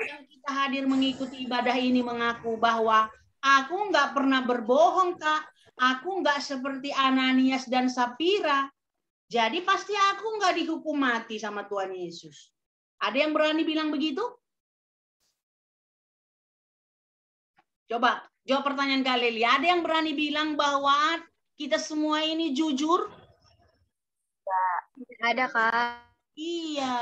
yang kita hadir mengikuti ibadah ini mengaku bahwa aku nggak pernah berbohong, Kak. Aku nggak seperti Ananias dan Safira. Jadi pasti aku nggak dihukum mati sama Tuhan Yesus. Ada yang berani bilang begitu? Coba, jawab pertanyaan Kak Leli. Ada yang berani bilang bahwa kita semua ini jujur? Ada, Kak. Iya.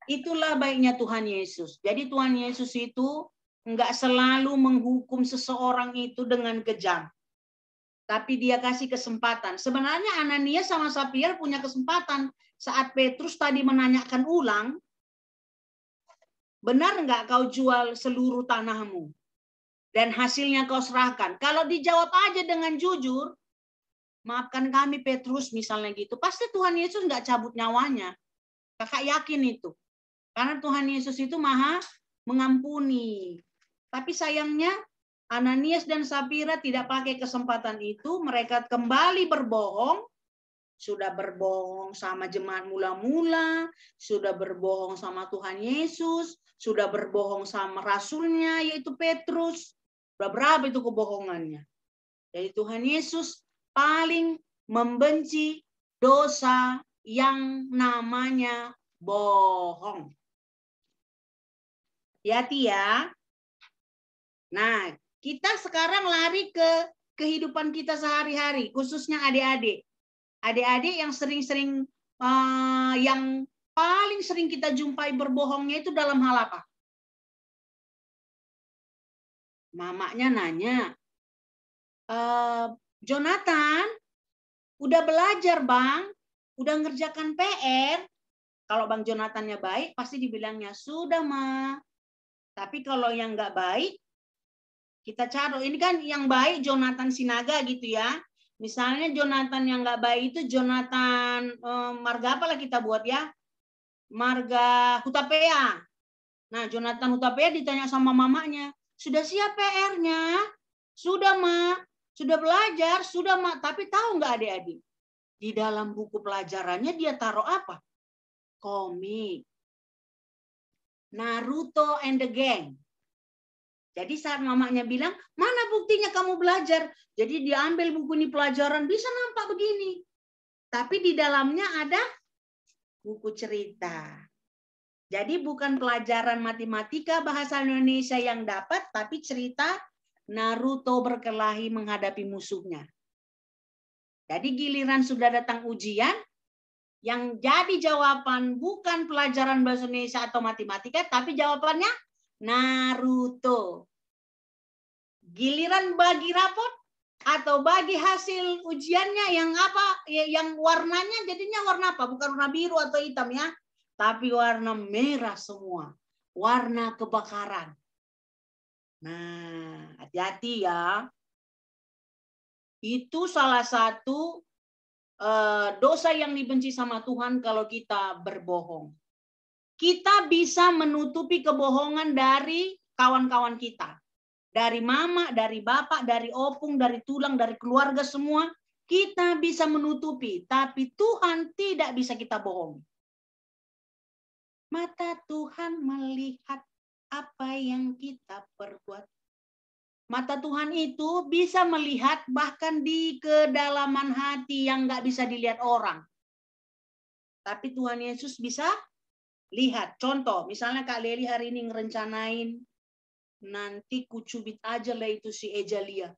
Itulah baiknya Tuhan Yesus. Jadi Tuhan Yesus itu nggak selalu menghukum seseorang itu dengan kejam. Tapi dia kasih kesempatan. Sebenarnya Ananias sama Safira punya kesempatan. Saat Petrus tadi menanyakan ulang, benar nggak kau jual seluruh tanahmu? Dan hasilnya kau serahkan. Kalau dijawab aja dengan jujur, maafkan kami Petrus misalnya gitu, pasti Tuhan Yesus nggak cabut nyawanya. Kakak yakin itu. Karena Tuhan Yesus itu maha mengampuni. Tapi sayangnya Ananias dan Safira tidak pakai kesempatan itu. Mereka kembali berbohong. Sudah berbohong sama jemaat mula-mula. Sudah berbohong sama Tuhan Yesus. Sudah berbohong sama rasulnya yaitu Petrus. Berapa itu kebohongannya. Jadi Tuhan Yesus paling membenci dosa yang namanya bohong. Hati-hati ya. Nah, kita sekarang lari ke kehidupan kita sehari-hari, khususnya adik-adik. Adik-adik yang sering-sering, yang paling sering kita jumpai berbohongnya itu dalam hal apa? Mamanya nanya, Jonathan, udah belajar Bang? Udah ngerjakan PR? Kalau Bang Jonathannya baik, pasti dibilangnya, sudah Ma. Tapi kalau yang nggak baik, kita cari. Ini kan yang baik Jonathan Sinaga gitu ya. Misalnya Jonathan yang nggak baik itu Jonathan, marga apalah kita buat ya? Marga Hutapea. Nah, Jonathan Hutapea ditanya sama mamanya, sudah siap PR-nya? Sudah, Ma. Sudah belajar? Sudah, Ma. Tapi tahu nggak adik-adik? Di dalam buku pelajarannya dia taruh apa? Komik. Naruto and the Gang. Jadi saat mamanya bilang, mana buktinya kamu belajar? Jadi dia ambil buku ini pelajaran, bisa nampak begini. Tapi di dalamnya ada buku cerita. Jadi bukan pelajaran matematika bahasa Indonesia yang dapat, tapi cerita Naruto berkelahi menghadapi musuhnya. Jadi giliran sudah datang ujian, yang jadi jawaban bukan pelajaran bahasa Indonesia atau matematika, tapi jawabannya Naruto. Giliran bagi rapot atau bagi hasil ujiannya yang apa? Yang warnanya jadinya warna apa? Bukan warna biru atau hitam ya, tapi warna merah semua. Warna kebakaran. Nah, hati-hati ya. Itu salah satu dosa yang dibenci sama Tuhan kalau kita berbohong. Kita bisa menutupi kebohongan dari kawan-kawan kita. Dari mama, dari bapak, dari opung, dari tulang, dari keluarga semua. Kita bisa menutupi. Tapi Tuhan tidak bisa kita bohongi. Mata Tuhan melihat apa yang kita perbuat. Mata Tuhan itu bisa melihat bahkan di kedalaman hati yang nggak bisa dilihat orang. Tapi Tuhan Yesus bisa lihat. Contoh, misalnya Kak Leli hari ini ngerencanain nanti kucubit aja lah itu si Ejalia.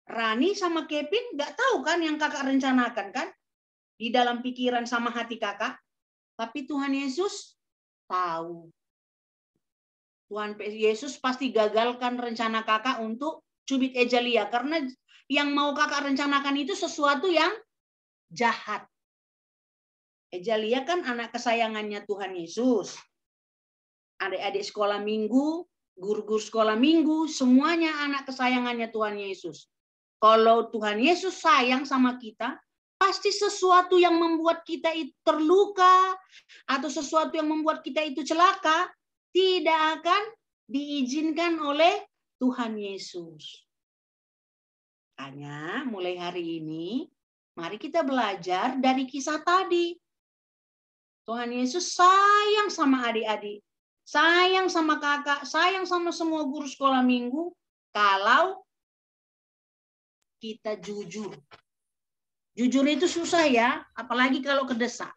Rani sama Kevin nggak tahu kan yang kakak rencanakan kan? Di dalam pikiran sama hati kakak. Tapi Tuhan Yesus tahu. Tuhan Yesus pasti gagalkan rencana kakak untuk cubit Ejalia. Karena yang mau kakak rencanakan itu sesuatu yang jahat. Ejalia kan anak kesayangannya Tuhan Yesus. Adik-adik sekolah minggu, guru-guru sekolah minggu, semuanya anak kesayangannya Tuhan Yesus. Kalau Tuhan Yesus sayang sama kita, pasti sesuatu yang membuat kita itu terluka, atau sesuatu yang membuat kita itu celaka, tidak akan diizinkan oleh Tuhan Yesus. Hanya mulai hari ini, mari kita belajar dari kisah tadi. Tuhan Yesus sayang sama adik-adik, sayang sama kakak, sayang sama semua guru sekolah minggu, kalau kita jujur. Jujur itu susah ya, apalagi kalau kedesak.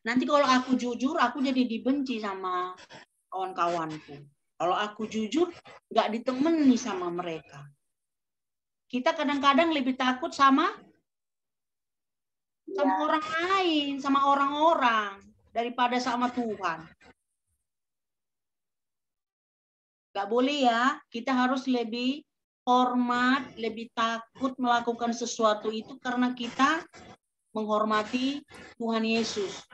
Nanti kalau aku jujur, aku jadi dibenci sama kawan-kawanku. Kalau aku jujur, nggak ditemani sama mereka. Kita kadang-kadang lebih takut sama orang lain, sama orang-orang, daripada sama Tuhan. Nggak boleh ya, kita harus lebih hormat, lebih takut melakukan sesuatu itu karena kita menghormati Tuhan Yesus.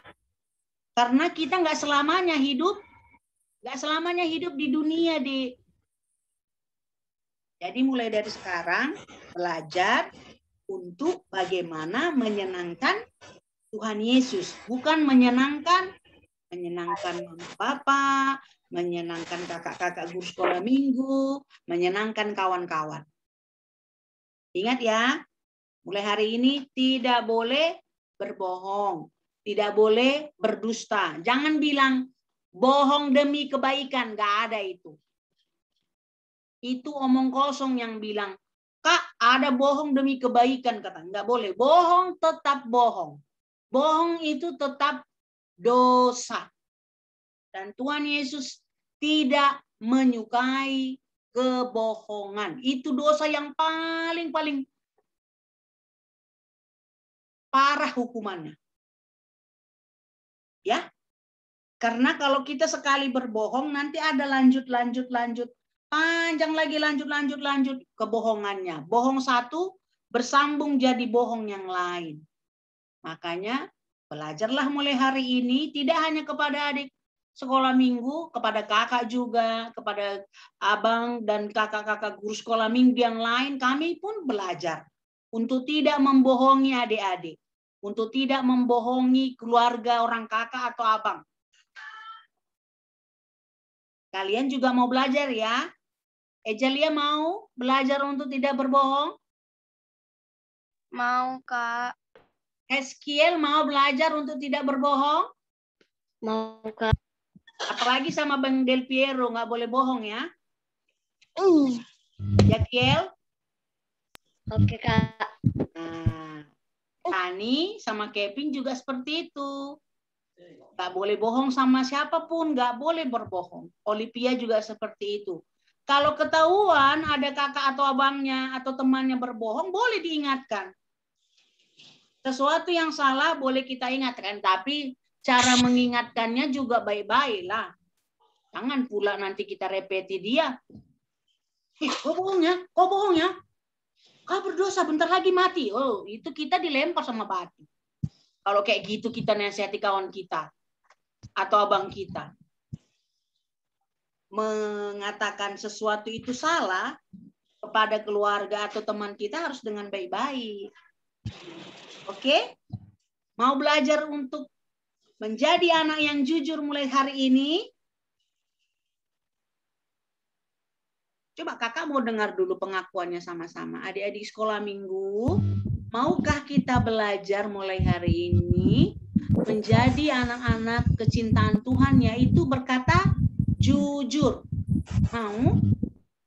Karena kita nggak selamanya hidup di dunia, Dik. Jadi mulai dari sekarang belajar untuk bagaimana menyenangkan Tuhan Yesus, bukan menyenangkan mama papa, menyenangkan kakak-kakak guru sekolah minggu, menyenangkan kawan-kawan. Ingat ya, mulai hari ini tidak boleh berbohong. Tidak boleh berdusta. Jangan bilang bohong demi kebaikan. Nggak ada itu. Itu omong kosong yang bilang, Kak, ada bohong demi kebaikan. Kata, nggak boleh. Bohong tetap bohong. Bohong itu tetap dosa. Dan Tuhan Yesus tidak menyukai kebohongan. Itu dosa yang paling parah hukumannya. Ya, karena kalau kita sekali berbohong nanti ada lanjut, panjang lagi lanjut kebohongannya. Bohong satu bersambung jadi bohong yang lain. Makanya belajarlah mulai hari ini tidak hanya kepada adik sekolah minggu, kepada kakak juga, kepada abang dan kakak-kakak guru sekolah minggu yang lain, kami pun belajar untuk tidak membohongi adik-adik. Untuk tidak membohongi keluarga orang kakak atau abang. Kalian juga mau belajar ya? Ejalia mau belajar untuk tidak berbohong? Mau, Kak. Eskiel mau belajar untuk tidak berbohong? Mau Kak. Apalagi sama Bang Del Piero, nggak boleh bohong ya. Ya, Kiel? Oke Kak. Nah, Tani sama Kevin juga seperti itu. Nggak boleh bohong sama siapapun, nggak boleh berbohong. Olivia juga seperti itu. Kalau ketahuan ada kakak atau abangnya atau temannya berbohong, boleh diingatkan. Sesuatu yang salah boleh kita ingatkan, tapi cara mengingatkannya juga baik-baik lah. Jangan pula nanti kita repeti dia. Kok bohong ya? Kok bohong ya? Kau berdosa, bentar lagi mati. Oh, itu kita dilempar sama batu. Kalau kayak gitu kita nasihati kawan kita atau abang kita. Mengatakan sesuatu itu salah kepada keluarga atau teman kita harus dengan baik-baik. Oke? Mau belajar untuk menjadi anak yang jujur mulai hari ini? Coba kakak mau dengar dulu pengakuannya sama-sama. Adik-adik sekolah minggu, maukah kita belajar mulai hari ini menjadi anak-anak kecintaan Tuhan, yaitu berkata jujur? Mau?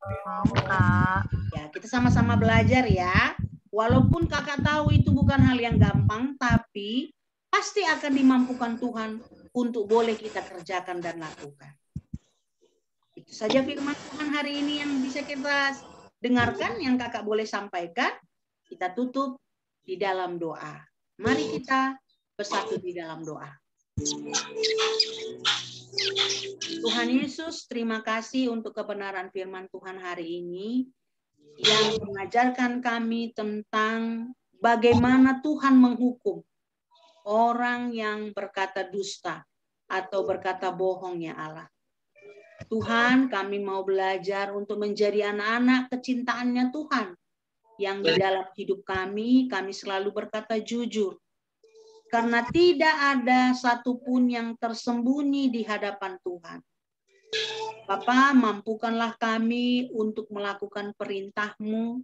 Mau, Kak. Ya, kita sama-sama belajar ya. Walaupun kakak tahu itu bukan hal yang gampang, tapi pasti akan dimampukan Tuhan untuk boleh kita kerjakan dan lakukan. Itu saja firman Tuhan hari ini yang bisa kita dengarkan, yang kakak boleh sampaikan. Kita tutup di dalam doa. Mari kita bersatu di dalam doa. Tuhan Yesus, terima kasih untuk kebenaran firman Tuhan hari ini yang mengajarkan kami tentang bagaimana Tuhan menghukum orang yang berkata dusta atau berkata bohong, ya Allah. Tuhan, kami mau belajar untuk menjadi anak-anak kecintaannya Tuhan. Yang di dalam hidup kami selalu berkata jujur. Karena tidak ada satupun yang tersembunyi di hadapan Tuhan. Bapa, mampukanlah kami untuk melakukan perintah-Mu,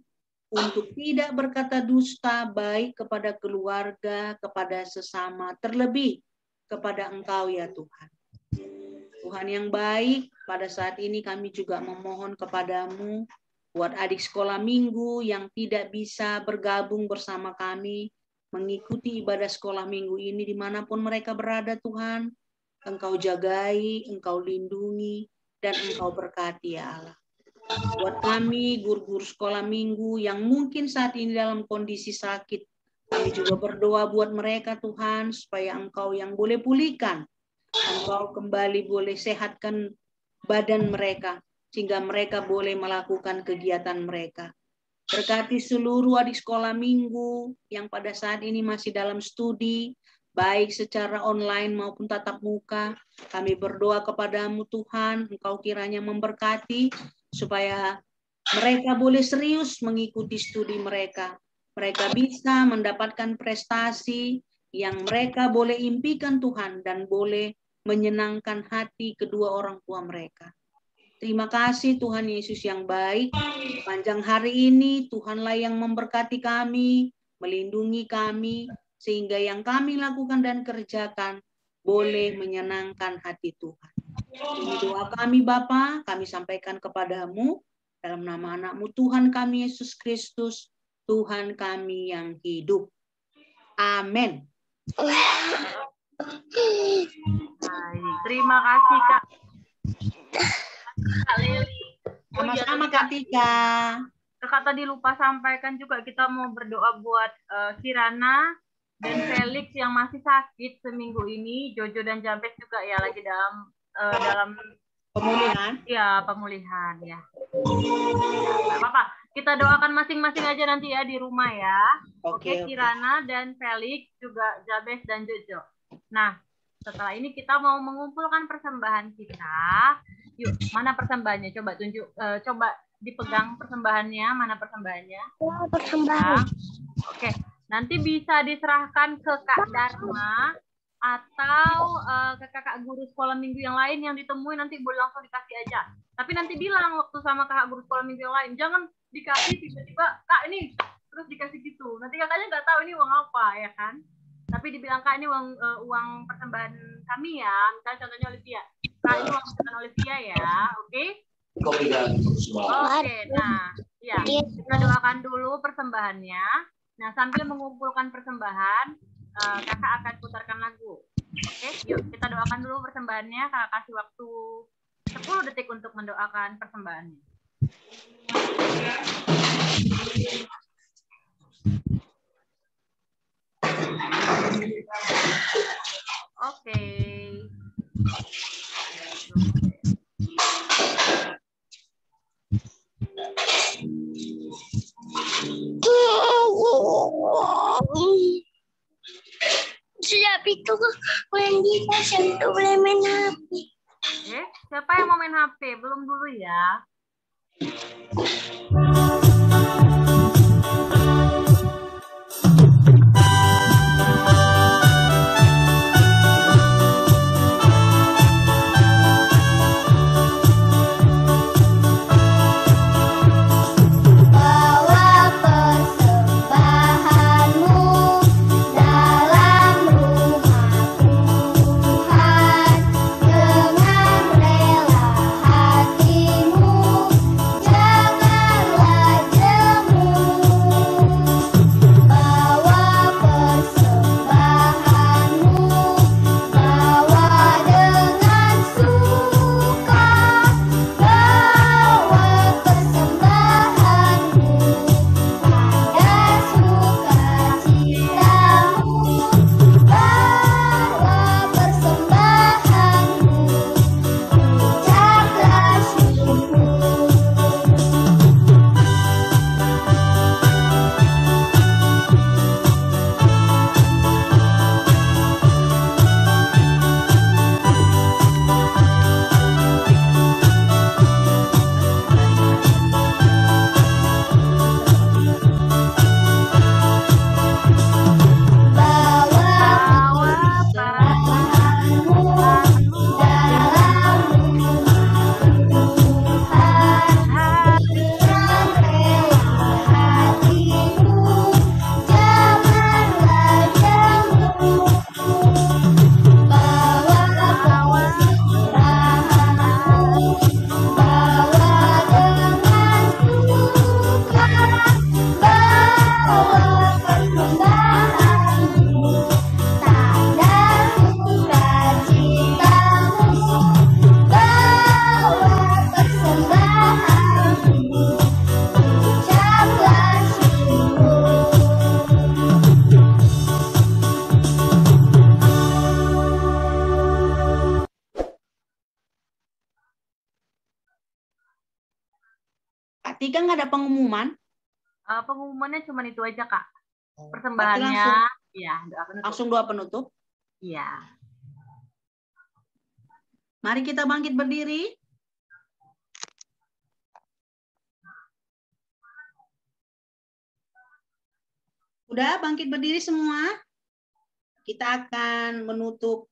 untuk tidak berkata dusta baik kepada keluarga, kepada sesama, terlebih kepada Engkau ya Tuhan. Tuhan yang baik, pada saat ini kami juga memohon kepadamu buat adik sekolah minggu yang tidak bisa bergabung bersama kami, mengikuti ibadah sekolah minggu ini dimanapun mereka berada Tuhan. Engkau jagai, Engkau lindungi, dan Engkau berkati ya Allah. Buat kami guru-guru sekolah minggu yang mungkin saat ini dalam kondisi sakit, kami juga berdoa buat mereka Tuhan, supaya Engkau yang boleh pulihkan, Engkau kembali boleh sehatkan badan mereka, sehingga mereka boleh melakukan kegiatan mereka. Berkati seluruh adik sekolah minggu yang pada saat ini masih dalam studi, baik secara online maupun tatap muka. Kami berdoa kepadamu Tuhan, Engkau kiranya memberkati, supaya mereka boleh serius mengikuti studi mereka. Mereka bisa mendapatkan prestasi yang mereka boleh impikan Tuhan, dan boleh menyenangkan hati kedua orang tua mereka. Terima kasih Tuhan Yesus yang baik. Panjang hari ini Tuhanlah yang memberkati kami, melindungi kami, sehingga yang kami lakukan dan kerjakan boleh menyenangkan hati Tuhan. Ini doa kami Bapa, kami sampaikan kepadamu dalam nama anak-Mu Tuhan kami Yesus Kristus, Tuhan kami yang hidup. Amin. Baik, terima kasih Kak. Kak Leli. Sama-sama Kak Tika. Kakak tadi lupa sampaikan juga, kita mau berdoa buat Kirana dan Felix yang masih sakit seminggu ini. Jojo dan Jabes juga ya lagi dalam pemulihan. Ya, pemulihan ya. Nggak apa-apa. Kita doakan masing-masing aja nanti ya di rumah ya. Oke, Kirana dan Felix juga Jabes dan Jojo. Nah, setelah ini kita mau mengumpulkan persembahan kita. Yuk, mana persembahannya? Coba tunjuk, coba dipegang persembahannya. Mana persembahannya? Persembahan. Oke, nanti bisa diserahkan ke Kak Dharma atau ke kakak guru sekolah minggu yang lain yang ditemui, nanti boleh langsung dikasih aja. Tapi nanti bilang waktu sama kakak guru sekolah minggu yang lain, jangan dikasih tiba-tiba, Kak ini, terus dikasih gitu. Nanti kakaknya nggak tahu ini uang apa, ya kan? Tapi dibilang Kak ini uang persembahan kami ya. Misalnya contohnya Olivia. Kak, ini uang pesanan Olivia ya, oke? Oke, nah, ya kita doakan dulu persembahannya. Nah, sambil mengumpulkan persembahan, kakak akan putarkan lagu. Oke, yuk kita doakan dulu persembahannya. Kakak kasih waktu 10 detik untuk mendoakan persembahannya. Oke. Sudah itu yang kita sentuh boleh main HP. Siapa yang mau main HP? Belum dulu ya. Tika nggak ada pengumuman? Pengumumannya cuma itu aja, Kak. Persembahannya, ya, doa penutup. Langsung doa penutup? Iya. Mari kita bangkit berdiri. Udah bangkit berdiri semua? Kita akan menutup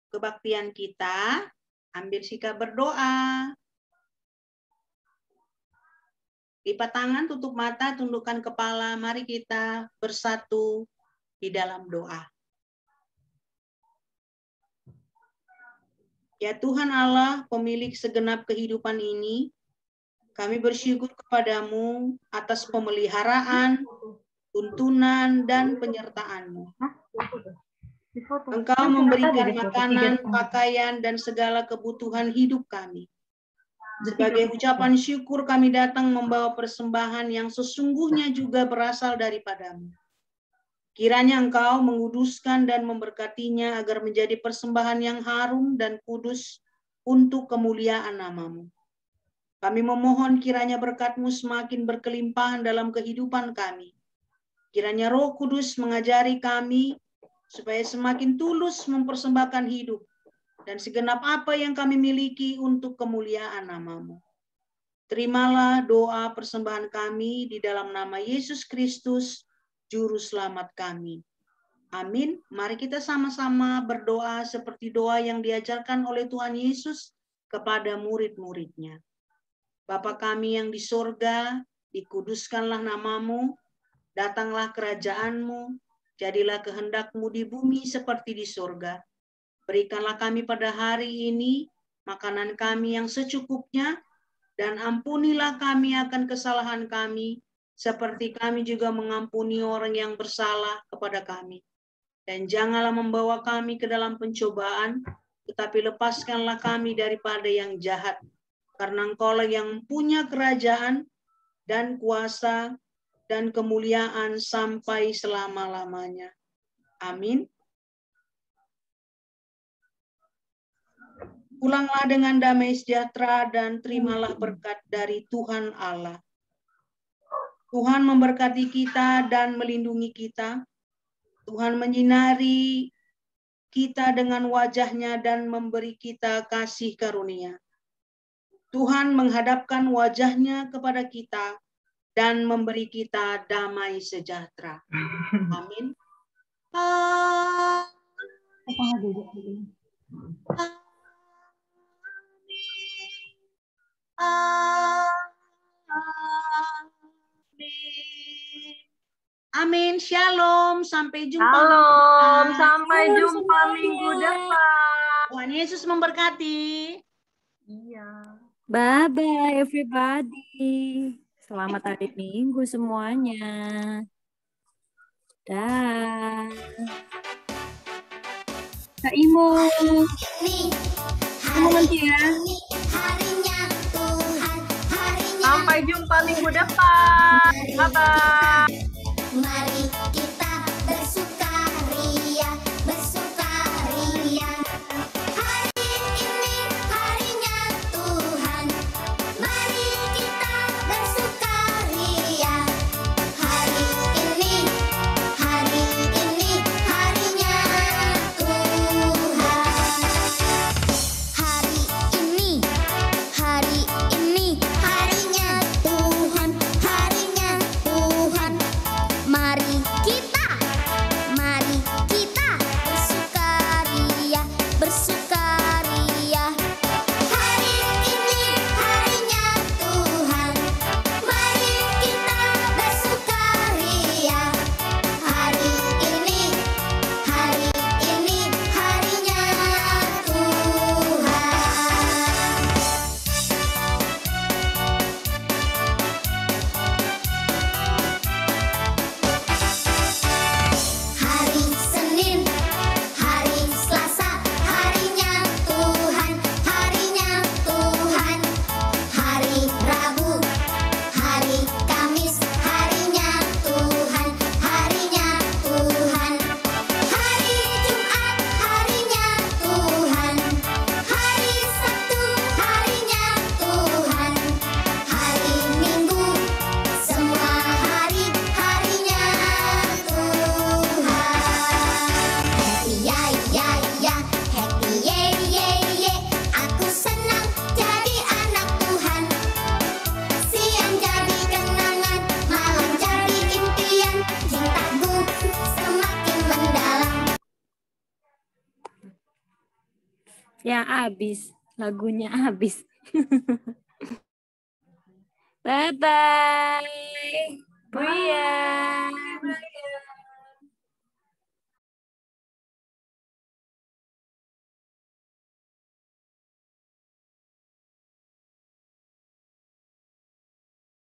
kebaktian kita. Ambil sikap berdoa. Lipat tangan, tutup mata, tundukkan kepala. Mari kita bersatu di dalam doa. Ya Tuhan Allah, pemilik segenap kehidupan ini, kami bersyukur kepadamu atas pemeliharaan, tuntunan, dan penyertaan-Mu. Engkau memberikan makanan, pakaian, dan segala kebutuhan hidup kami. Sebagai ucapan syukur kami datang membawa persembahan yang sesungguhnya juga berasal daripadamu. Kiranya Engkau menguduskan dan memberkatinya agar menjadi persembahan yang harum dan kudus untuk kemuliaan nama-Mu. Kami memohon kiranya berkat-Mu semakin berkelimpahan dalam kehidupan kami. Kiranya Roh Kudus mengajari kami supaya semakin tulus mempersembahkan hidup dan segenap apa yang kami miliki untuk kemuliaan nama-Mu. Terimalah doa persembahan kami di dalam nama Yesus Kristus, Juru Selamat kami. Amin. Mari kita sama-sama berdoa seperti doa yang diajarkan oleh Tuhan Yesus kepada murid-muridnya. Bapa kami yang di sorga, dikuduskanlah nama-Mu, datanglah kerajaan-Mu, jadilah kehendak-Mu di bumi seperti di sorga. Berikanlah kami pada hari ini makanan kami yang secukupnya, dan ampunilah kami akan kesalahan kami, seperti kami juga mengampuni orang yang bersalah kepada kami. Dan janganlah membawa kami ke dalam pencobaan, tetapi lepaskanlah kami daripada yang jahat. Karena Engkaulah yang punya kerajaan dan kuasa dan kemuliaan sampai selama-lamanya. Amin. Pulanglah dengan damai sejahtera dan terimalah berkat dari Tuhan Allah. Tuhan memberkati kita dan melindungi kita. Tuhan menyinari kita dengan wajah-Nya dan memberi kita kasih karunia. Tuhan menghadapkan wajah-Nya kepada kita dan memberi kita damai sejahtera. Amin. Amin. Shalom. Sampai jumpa. Shalom. Sampai jumpa minggu depan. Tuhan Yesus memberkati. Iya. Bye-bye everybody. Selamat hari Minggu semuanya. Dah. Kak Imo. Kamu nanti ya. Sampai jumpa minggu depan. Bye-bye. Mari kita bersukaria, bersukaria. Hari ini harinya Tuhan. Mari kita bersukaria. Hari ini harinya Tuhan. Hari ini harinya Tuhan. Harinya Tuhan. Mari kita bersukaria, bersukaria. Hari ini harinya Tuhan. Mari kita bersukaria. Hari ini harinya Tuhan. Hari Senin, hari Selasa, harinya Tuhan, harinya Tuhan. Hari Rabu, hari Kamis, harinya Tuhan, harinya Tuhan. Hari Jumat, harinya Tuhan. Hari Sabtu, harinya Tuhan. Hari Minggu, semua harinya Tuhan. Happy ya ya ya, happy ye ye ye. Aku senang jadi anak Tuhan. Siang jadi kenangan, malam jadi impian. Cintaku semakin mendalam. Ya habis, lagunya habis. Bye-bye. Bye.